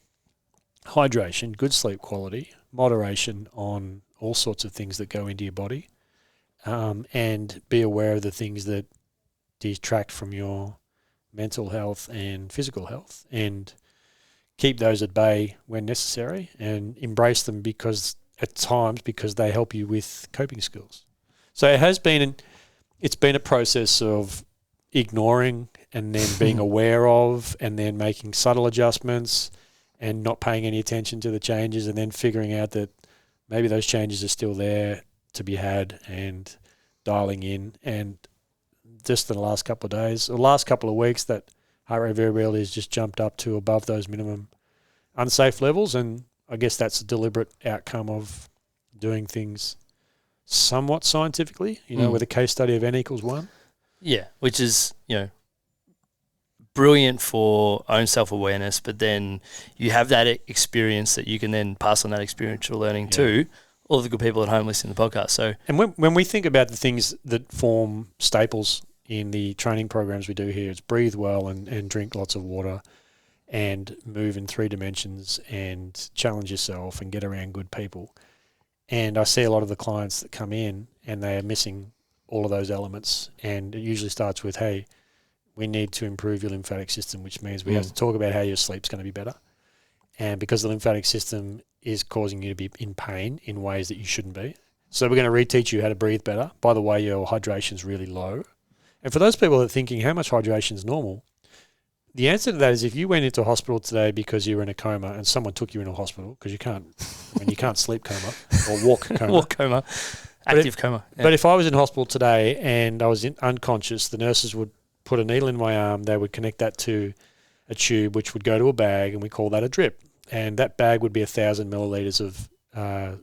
hydration, good sleep quality, moderation on all sorts of things that go into your body, and be aware of the things that detract from your mental health and physical health, and keep those at bay when necessary, and embrace them because they help you with coping skills. So it's been a process of ignoring and then being aware of, and then making subtle adjustments and not paying any attention to the changes, and then figuring out that maybe those changes are still there to be had, and dialing in. And just in the last couple of days, or last couple of weeks, that heart rate variability has just jumped up to above those minimum unsafe levels. And I guess that's a deliberate outcome of doing things somewhat scientifically, with a case study of N=1. Yeah, which is, brilliant for own self-awareness, but then you have that experience that you can then pass on that experiential learning to all the good people at home listening to the podcast. So, and when we think about the things that form staples in the training programs we do here, it's breathe well and drink lots of water, and move in 3 dimensions, and challenge yourself, and get around good people. And I see a lot of the clients that come in and they are missing all of those elements, and it usually starts with, hey, we need to improve your lymphatic system, which means we have to talk about how your sleep's going to be better. And because the lymphatic system is causing you to be in pain in ways that you shouldn't be. So we're going to reteach you how to breathe better. By the way, your hydration's really low. And for those people that are thinking, how much hydration is normal? The answer to that is, if you went into hospital today because you were in a coma and someone took you into a hospital, because you can't sleep coma or walk coma. Walk coma. Active coma. Yeah. But if I was in hospital today and I was unconscious, the nurses would put a needle in my arm, they would connect that to a tube, which would go to a bag, and we call that a drip. And that bag would be 1,000 millilitres of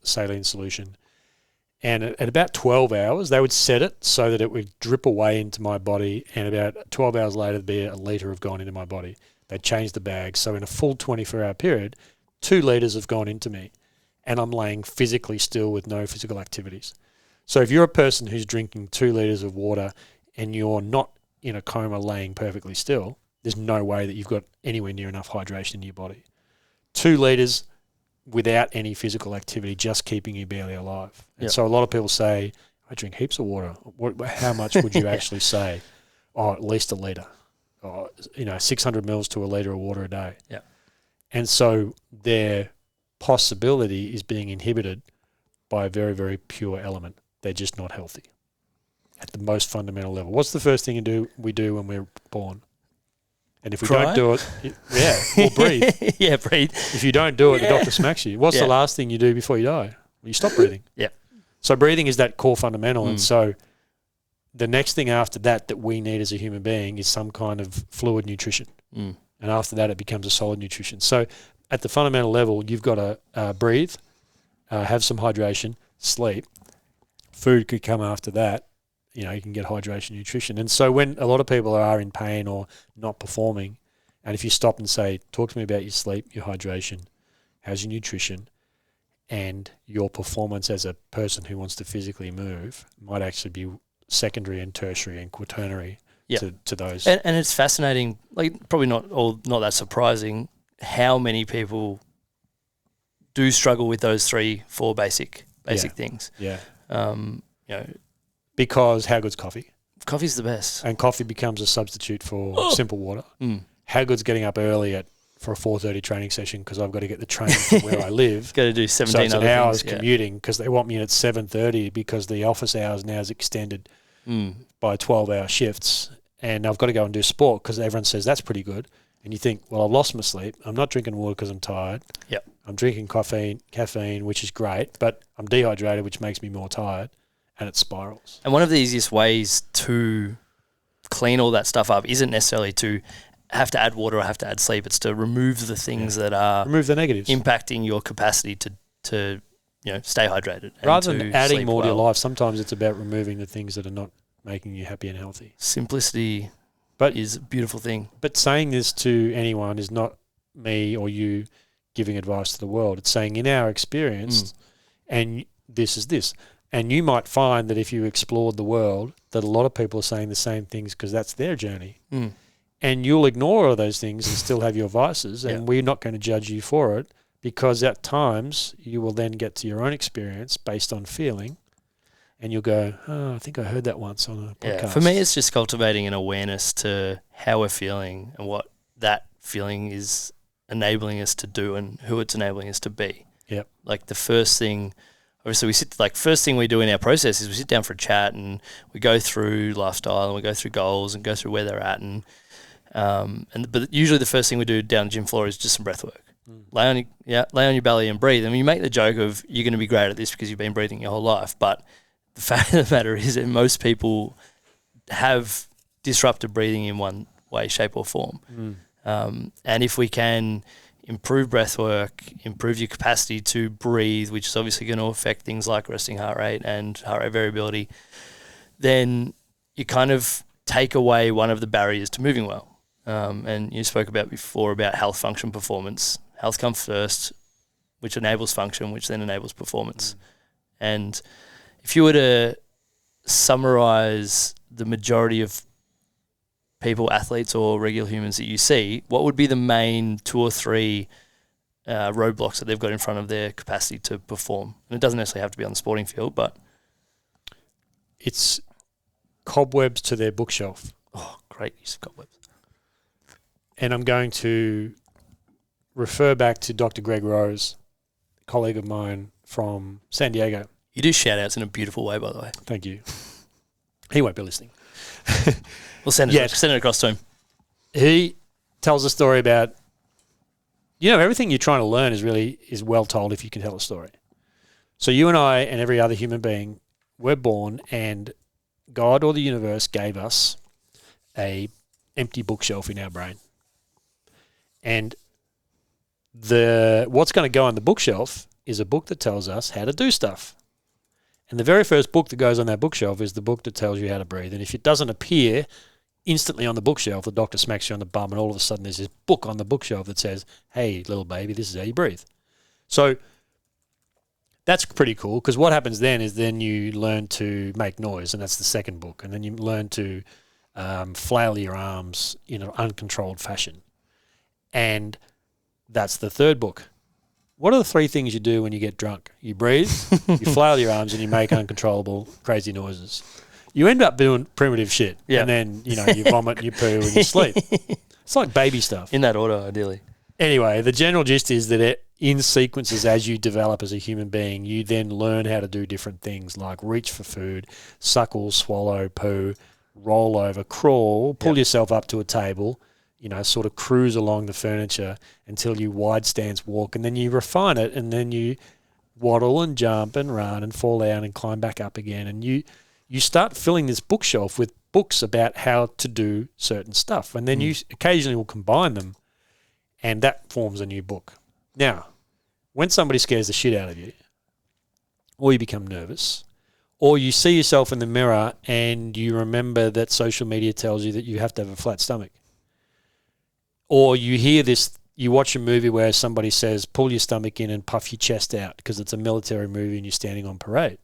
saline solution. And at about 12 hours, they would set it so that it would drip away into my body, and about 12 hours later, there'd be a litre have gone into my body. They'd change the bag. So in a full 24-hour period, 2 litres have gone into me, and I'm laying physically still with no physical activities. So if you're a person who's drinking 2 litres of water and you're not in a coma laying perfectly still, there's no way that you've got anywhere near enough hydration in your body. 2 litres without any physical activity, just keeping you barely alive. And so a lot of people say, I drink heaps of water. How much would you actually say? Oh, at least a litre. 600 mils to a litre of water a day. Yeah. And so their possibility is being inhibited by a very, very pure element. They're just not healthy at the most fundamental level. What's the first thing we do when we're born? And if we Cry? don't do it, or breathe. Yeah, breathe. If you don't do it, the doctor smacks you. What's Yeah. the last thing you do before you die? You stop breathing. Yeah. So breathing is that core fundamental. And so the next thing after that we need as a human being is some kind of fluid nutrition. And after that, it becomes a solid nutrition. So at the fundamental level, you've got to breathe, have some hydration, sleep. Food could come after that. You can get hydration, nutrition. And so when a lot of people are in pain or not performing, and if you stop and say, talk to me about your sleep, your hydration, how's your nutrition, and your performance as a person who wants to physically move might actually be secondary and tertiary and quaternary to those. And it's fascinating, like probably not that surprising, how many people do struggle with those 3-4 basic things. Yeah. Because Because how good's coffee? coffee's the best. And coffee becomes a substitute for simple water. How good's getting up early for a 4:30 training session because I've got to get the train from where I live. Got to do 17 So it's other an hour's things. commuting because they want me in at 7:30 because the office hours now is extended by 12-hour shifts. And I've got to go and do sport because everyone says that's pretty good. And you think, well, I've lost my sleep. I'm not drinking water because I'm tired. Yep. I'm drinking caffeine, which is great, but I'm dehydrated, which makes me more tired, and it spirals. And one of the easiest ways to clean all that stuff up isn't necessarily to have to add water or have to add sleep. It's to remove the things that are Remove the negatives. impacting your capacity to stay hydrated. and Rather to than adding sleep more to your well. life, sometimes it's about removing the things that are not making you happy and healthy. Simplicity But is a beautiful thing. But saying this to anyone is not me or you giving advice to the world. It's saying in our experience, and this is this. And you might find that if you explored the world, that a lot of people are saying the same things because that's their journey. And you'll ignore all those things and still have your vices, and we're not going to judge you for it because at times you will then get to your own experience based on feeling, and you'll go, oh, I think I heard that once on a podcast. Yeah, for me, it's just cultivating an awareness to how we're feeling and what that feeling is enabling us to do and who it's enabling us to be. Yep. Like the first thing, obviously first thing we do in our process is we sit down for a chat and we go through lifestyle and we go through goals and go through where they're at but usually the first thing we do down the gym floor is just some breath work. Lay on your belly and breathe. And you make the joke of you're going to be great at this because you've been breathing your whole life, but the fact of the matter is that most people have disrupted breathing in one way, shape or form. And if we can improve breath work, improve your capacity to breathe, which is obviously going to affect things like resting heart rate and heart rate variability, then you kind of take away one of the barriers to moving well. And you spoke about before about health, function, performance. Health comes first, which enables function, which then enables performance. And if you were to summarize the majority of people, athletes or regular humans that you see, what would be the main 2 or 3 roadblocks that they've got in front of their capacity to perform? And it doesn't necessarily have to be on the sporting field, but It's cobwebs to their bookshelf. oh, great use of cobwebs. And I'm going to refer back to Dr. Greg Rose, a colleague of mine from San Diego. You do shout outs in a beautiful way, by the way. Thank you. He won't be listening. We'll send it across to him. He tells a story about, everything you're trying to learn is well told if you can tell a story. So you and I and every other human being, we're born and God or the universe gave us a empty bookshelf in our brain. And what's going to go on the bookshelf is a book that tells us how to do stuff. And the very first book that goes on that bookshelf is the book that tells you how to breathe. And if it doesn't appear instantly on the bookshelf, the doctor smacks you on the bum and all of a sudden there's this book on the bookshelf that says, hey, little baby, this is how you breathe. So that's pretty cool because what happens then is you learn to make noise, and that's the second book. And then you learn to flail your arms in an uncontrolled fashion. And that's the third book. What are the 3 things you do when you get drunk? You breathe, you flail your arms, and you make uncontrollable, crazy noises. You end up doing primitive shit. Yeah. And then, you vomit, you poo, and you sleep. It's like baby stuff. In that order, ideally. Anyway, the general gist is that in sequences, as you develop as a human being, you then learn how to do different things like reach for food, suckle, swallow, poo, roll over, crawl, pull yourself up to a table, sort of cruise along the furniture until you wide stance walk, and then you refine it, and then you waddle and jump and run and fall down and climb back up again. And you start filling this bookshelf with books about how to do certain stuff. And then you occasionally will combine them, and that forms a new book. Now, when somebody scares the shit out of you, or you become nervous, or you see yourself in the mirror and you remember that social media tells you that you have to have a flat stomach, or you hear this, you watch a movie where somebody says, pull your stomach in and puff your chest out because it's a military movie and you're standing on parade.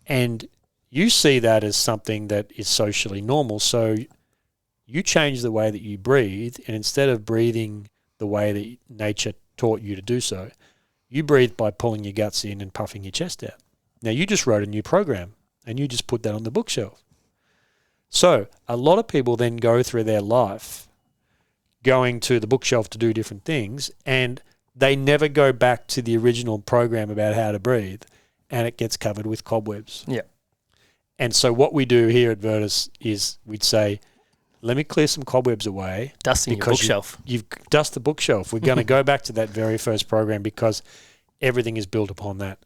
And you see that as something that is socially normal. So you change the way that you breathe, and instead of breathing the way that nature taught you to do so, you breathe by pulling your guts in and puffing your chest out. Now, you just wrote a new program, and you just put that on the bookshelf. So a lot of people then go through their life going to the bookshelf to do different things, and they never go back to the original program about how to breathe, and it gets covered with cobwebs. Yeah. And so what we do here at Virtus is we'd say, let me clear some cobwebs away. Dusting your bookshelf. You've dust the bookshelf. We're going to go back to that very first program because everything is built upon that.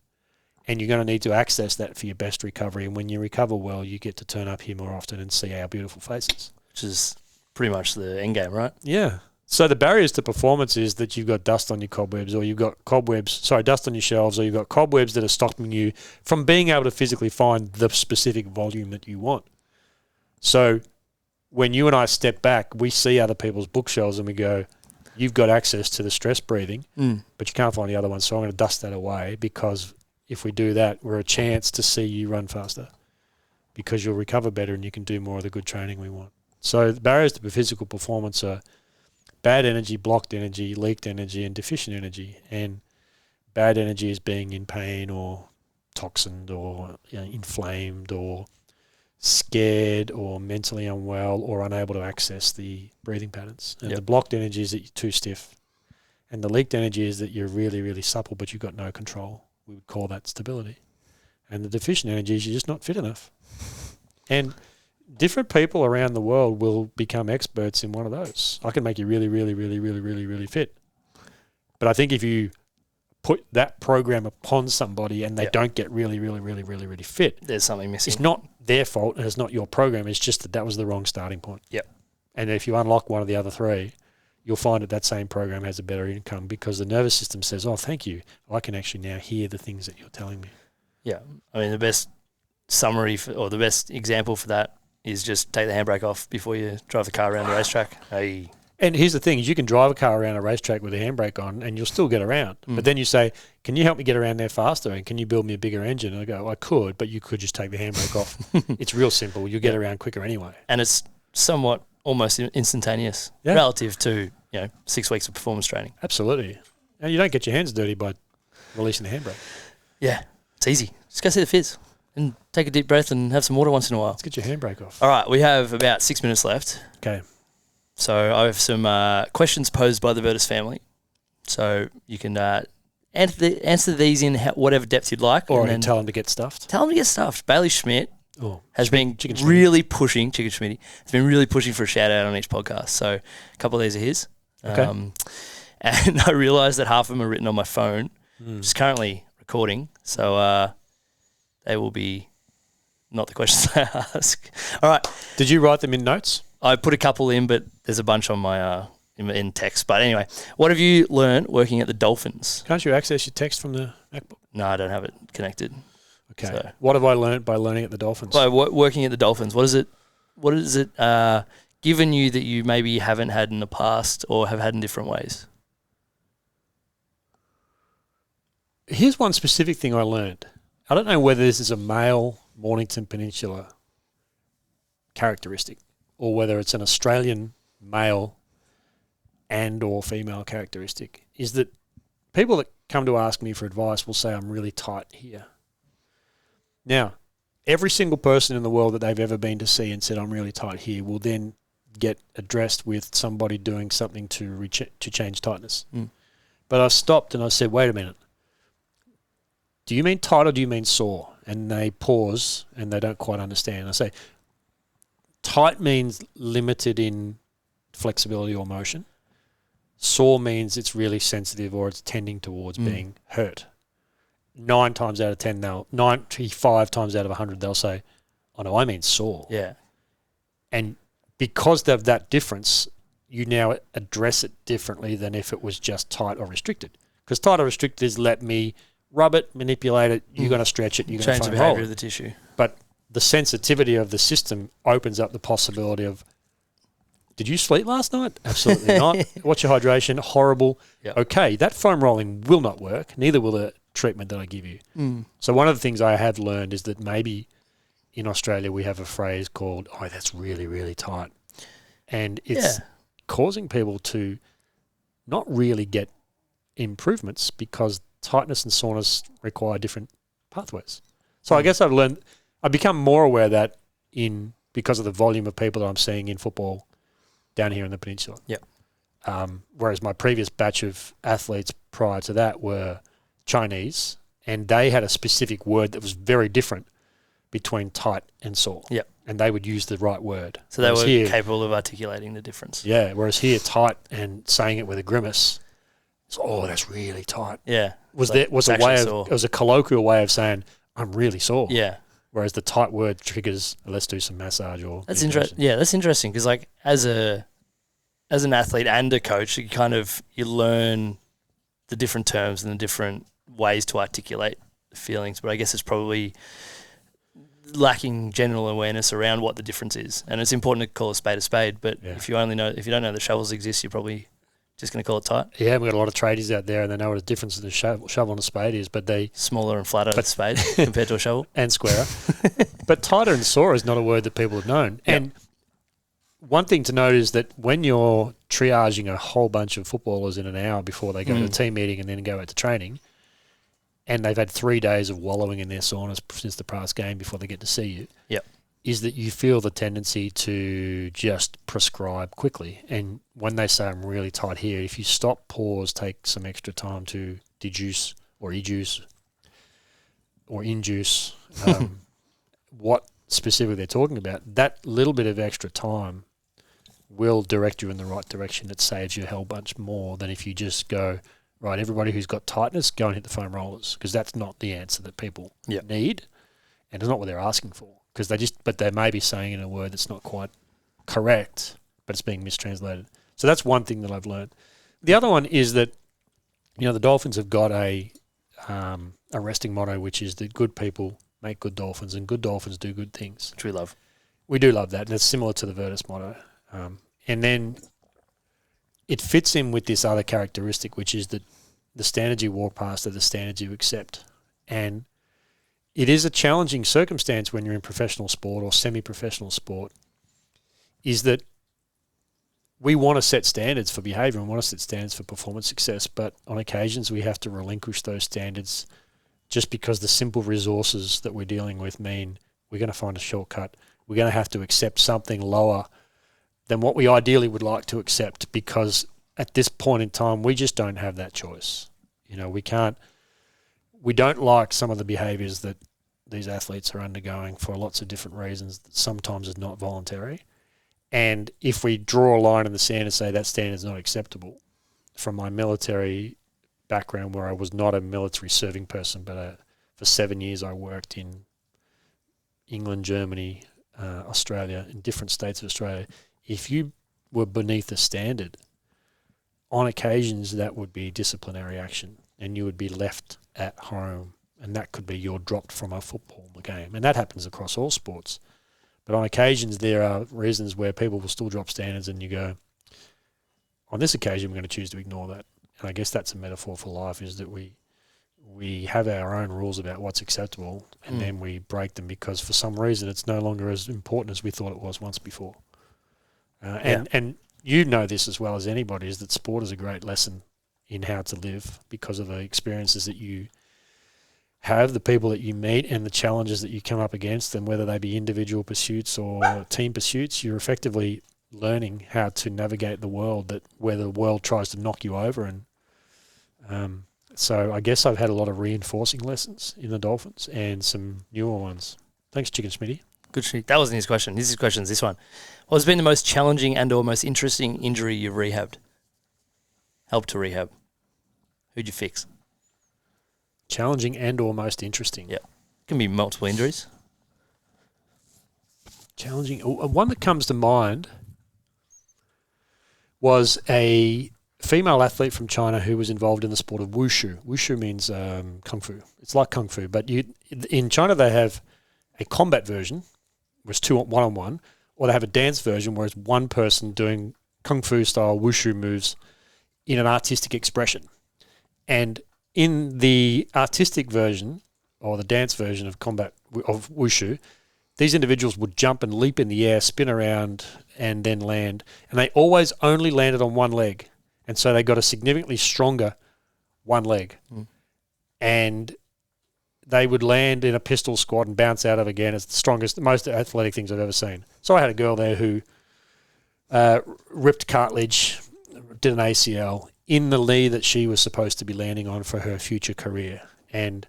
And you're going to need to access that for your best recovery. And when you recover well, you get to turn up here more often and see our beautiful faces. Which is pretty much the end game, right? Yeah. So the barriers to performance is that you've got dust on your cobwebs, or you've got dust on your shelves, or you've got cobwebs that are stopping you from being able to physically find the specific volume that you want. So when you and I step back, we see other people's bookshelves and we go, you've got access to the stress breathing, but you can't find the other one. So I'm going to dust that away, because if we do that, we're a chance to see you run faster, because you'll recover better and you can do more of the good training we want. So the barriers to physical performance are bad energy, blocked energy, leaked energy, and deficient energy. And bad energy is being in pain or toxined or inflamed or scared or mentally unwell or unable to access the breathing patterns. And the blocked energy is that you're too stiff. And the leaked energy is that you're really, really supple, but you've got no control. We would call that stability. And the deficient energy is you're just not fit enough. And different people around the world will become experts in one of those. I can make you really, really, really, really, really, really fit. But I think if you put that program upon somebody and they don't get really, really, really, really, really fit, there's something missing. It's not their fault and it's not your program. It's just that was the wrong starting point. Yep. And if you unlock one of the other three, you'll find that same program has a better income, because the nervous system says, oh, thank you, I can actually now hear the things that you're telling me. Yeah. I mean, the best summary or the best example for that is just take the handbrake off before you drive the car around the racetrack. Hey. And here's the thing, is you can drive a car around a racetrack with a handbrake on and you'll still get around. But then you say, can you help me get around there faster, and can you build me a bigger engine? And I go, I could, but you could just take the handbrake off. It's real simple. You'll get around quicker anyway. And it's somewhat almost instantaneous relative to 6 weeks of performance training. Absolutely. And you don't get your hands dirty by releasing the handbrake. Yeah, it's easy. Just go see the Phys and take a deep breath and have some water once in a while. Let's get your handbrake off. All right, we have about 6 minutes left. Okay. So I have some questions posed by the Virtus family. So you can answer these in whatever depth you'd like. Or then tell them to get stuffed. Tell them to get stuffed. Bailey Schmidt has been Chicken really pushing, Chicken Schmitty, has been really pushing for a shout out on each podcast. So a couple of these are his. Okay. And I realised that half of them are written on my phone, which is currently recording. So they will be not the questions I ask. All right. Did you write them in notes? I put a couple in, but there's a bunch on my in text. But anyway, what have you learned working at the Dolphins? Can't you access your text from the MacBook? No, I don't have it connected. Okay. So, what have I learned by learning at the Dolphins? By working at the Dolphins, what is it given you that you maybe haven't had in the past or have had in different ways? Here's one specific thing I learned. I don't know whether this is a male Mornington Peninsula characteristic or whether it's an Australian male and or female characteristic, is that people that come to ask me for advice will say I'm really tight here. Now, every single person in the world that they've ever been to see and said I'm really tight here will then get addressed with somebody doing something to change tightness. But I stopped and I said, wait a minute. Do you mean tight or do you mean sore? And they pause and they don't quite understand. I say, tight means limited in flexibility or motion. Sore means it's really sensitive or it's tending towards being hurt. 9 times out of 10, 95 times out of 100, they'll say, oh no, I mean sore. Yeah. And because of that difference, you now address it differently than if it was just tight or restricted. Because tight or restricted is let me rub it, manipulate it, you're going to stretch it, you're going to change the behaviour of the tissue. But the sensitivity of the system opens up the possibility of, did you sleep last night? Absolutely not. What's your hydration? Horrible. Yep. Okay, that foam rolling will not work. Neither will the treatment that I give you. So one of the things I have learned is that maybe in Australia we have a phrase called, oh, that's really, really tight. And it's causing people to not really get improvements because tightness and soreness require different pathways. So I guess I've become more aware of that because of the volume of people that I'm seeing in football down here in the peninsula. Yep. Whereas my previous batch of athletes prior to that were Chinese, and they had a specific word that was very different between tight and sore. Yep. And they would use the right word. So they were capable of articulating the difference. Yeah, whereas here, tight and saying it with a grimace, oh, that's really tight. Yeah. It was a colloquial way of saying, I'm really sore. Yeah. Whereas the tight word triggers, let's do some massage or... That's interesting. Yeah, that's interesting because like as an athlete and a coach, you learn the different terms and the different ways to articulate feelings, but I guess it's probably lacking general awareness around what the difference is. And it's important to call a spade, but if you don't know the shovels exist, you're probably just going to call it tight. Yeah, we've got a lot of tradies out there and they know what the difference in a shovel and a spade is, but they... Smaller and flatter spade compared to a shovel. And squarer. But tighter and sore is not a word that people have known. Yep. And one thing to note is that when you're triaging a whole bunch of footballers in an hour before they go to the team meeting and then go out to training, and they've had 3 days of wallowing in their soreness since the past game before they get to see you, is that you feel the tendency to just prescribe quickly. And when they say, I'm really tight here, if you stop, pause, take some extra time to deduce or educe or induce what specifically they're talking about, that little bit of extra time will direct you in the right direction. It saves you a hell bunch more than if you just go, right, everybody who's got tightness, go and hit the foam rollers, because that's not the answer that people need, and it's not what they're asking for. Because they may be saying in a word that's not quite correct, but it's being mistranslated. So that's one thing that I've learned. The other one is that, the Dolphins have got a resting motto, which is that good people make good dolphins, and good dolphins do good things. Which we love. We do love that, and it's similar to the Virtus motto. And then it fits in with this other characteristic, which is that the standards you walk past are the standards you accept. And it is a challenging circumstance when you're in professional sport or semi-professional sport, is that we want to set standards for behaviour and want to set standards for performance success, but on occasions we have to relinquish those standards just because the simple resources that we're dealing with mean we're going to find a shortcut. We're going to have to accept something lower than what we ideally would like to accept, because at this point in time we just don't have that choice. We don't like some of the behaviours that these athletes are undergoing for lots of different reasons that sometimes is not voluntary. And if we draw a line in the sand and say that standard is not acceptable, from my military background where I was not a military serving person, but for 7 years I worked in England, Germany, Australia, in different states of Australia, if you were beneath the standard, on occasions that would be disciplinary action and you would be left at home, and that could be you're dropped from a football game. And that happens across all sports. But on occasions there are reasons where people will still drop standards and you go, on this occasion we're going to choose to ignore that. And I guess that's a metaphor for life, is that we have our own rules about what's acceptable, and then we break them because for some reason it's no longer as important as we thought it was once before. And you know this as well as anybody, is that sport is a great lesson in how to live because of the experiences that you have, the people that you meet, and the challenges that you come up against, and whether they be individual pursuits or team pursuits, you're effectively learning how to navigate the world where the world tries to knock you over. And so I guess I've had a lot of reinforcing lessons in the Dolphins and some newer ones. Thanks, Chicken Smitty. Good shit. That wasn't his question. His question is this one. What has been the most challenging and or most interesting injury you've rehabbed? Helped to rehab? Who'd you fix? Challenging and or most interesting. Yeah. Can be multiple injuries. Challenging. One that comes to mind was a female athlete from China who was involved in the sport of wushu. Wushu means kung fu. It's like kung fu, but in China they have a combat version where it's one-on-one, or they have a dance version where it's one person doing kung fu style wushu moves in an artistic expression. And in the artistic version, or the dance version of combat of wushu, these individuals would jump and leap in the air, spin around, and then land. And they always only landed on one leg. And so they got a significantly stronger one leg. And they would land in a pistol squat and bounce out of again. It's the strongest, most athletic things I've ever seen. So I had a girl there who ripped cartilage, did an ACL in the knee that she was supposed to be landing on for her future career. And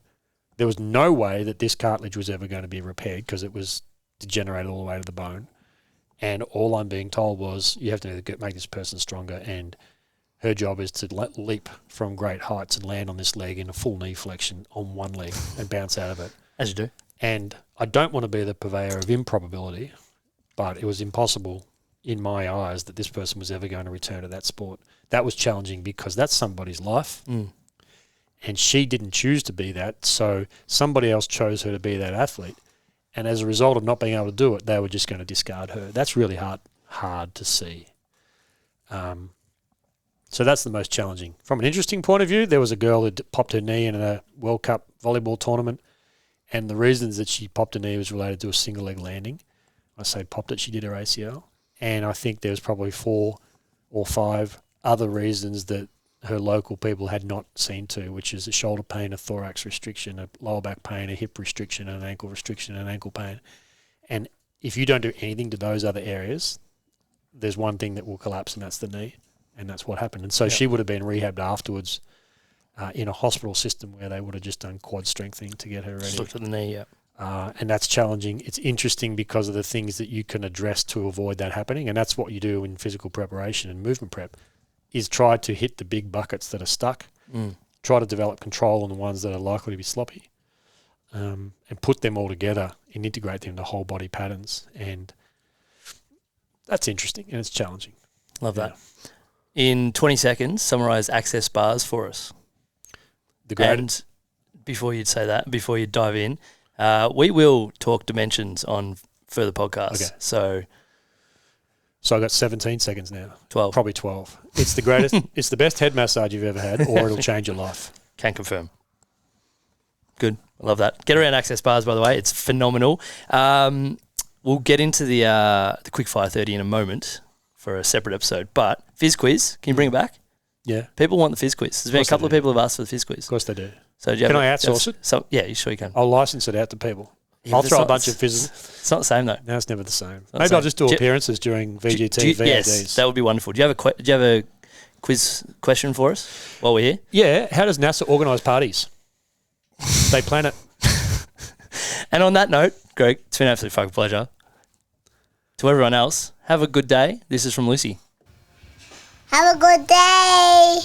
there was no way that this cartilage was ever going to be repaired because it was degenerated all the way to the bone. And all I'm being told was, you have to make this person stronger, and her job is to leap from great heights and land on this leg in a full knee flexion on one leg and bounce out of it. As you do. And I don't want to be the purveyor of improbability, but it was impossible in my eyes that this person was ever going to return to that sport. That was challenging because that's somebody's life. And she didn't choose to be that, so somebody else chose her to be that athlete. And as a result of not being able to do it, they were just going to discard her. That's really hard to see. So that's the most challenging. From an interesting point of view, there was a girl who popped her knee in a World Cup volleyball tournament, and the reasons that she popped her knee was related to a single leg landing. I say popped it, she did her ACL. And I think there was probably 4 or 5 other reasons that her local people had not seen to, which is a shoulder pain, a thorax restriction, a lower back pain, a hip restriction, an ankle restriction, an ankle pain. And if you don't do anything to those other areas, there's one thing that will collapse, and that's the knee. And that's what happened. And so she would have been rehabbed afterwards in a hospital system where they would have just done quad strengthening to get her ready. Just looked at the knee, yeah. And that's challenging. It's interesting because of the things that you can address to avoid that happening. And that's what you do in physical preparation and movement prep, is try to hit the big buckets that are stuck, try to develop control on the ones that are likely to be sloppy, and put them all together and integrate them into whole body patterns. And that's interesting and it's challenging. Love that. In 20 seconds, summarise access bars for us. And before you say that, before you dive in, we will talk dimensions on further podcasts. Okay. So I got 17 seconds now. 12. Probably 12. It's the greatest. It's the best head massage you've ever had, or it'll change your life. Can confirm. Good. I love that. Get around access bars, by the way. It's phenomenal. We'll get into the quickfire 30 in a moment for a separate episode. But Phys quiz, can you bring it back? Yeah. People want the Phys quiz. There's been a couple of people who have asked for the Phys quiz. Of course they do. So can I outsource it? So, yeah, you sure you can. I'll license it out to people. Yeah, I'll throw a bunch of Phys. It's not the same though. No, it's never the same. Maybe I'll just do appearances during VGT, VADs. Yes, that would be wonderful. Do you have a quiz question for us while we're here? Yeah. How does NASA organise parties? They plan it. And on that note, Greg, it's been an absolute fucking pleasure. To everyone else, have a good day. This is from Lucy. Have a good day.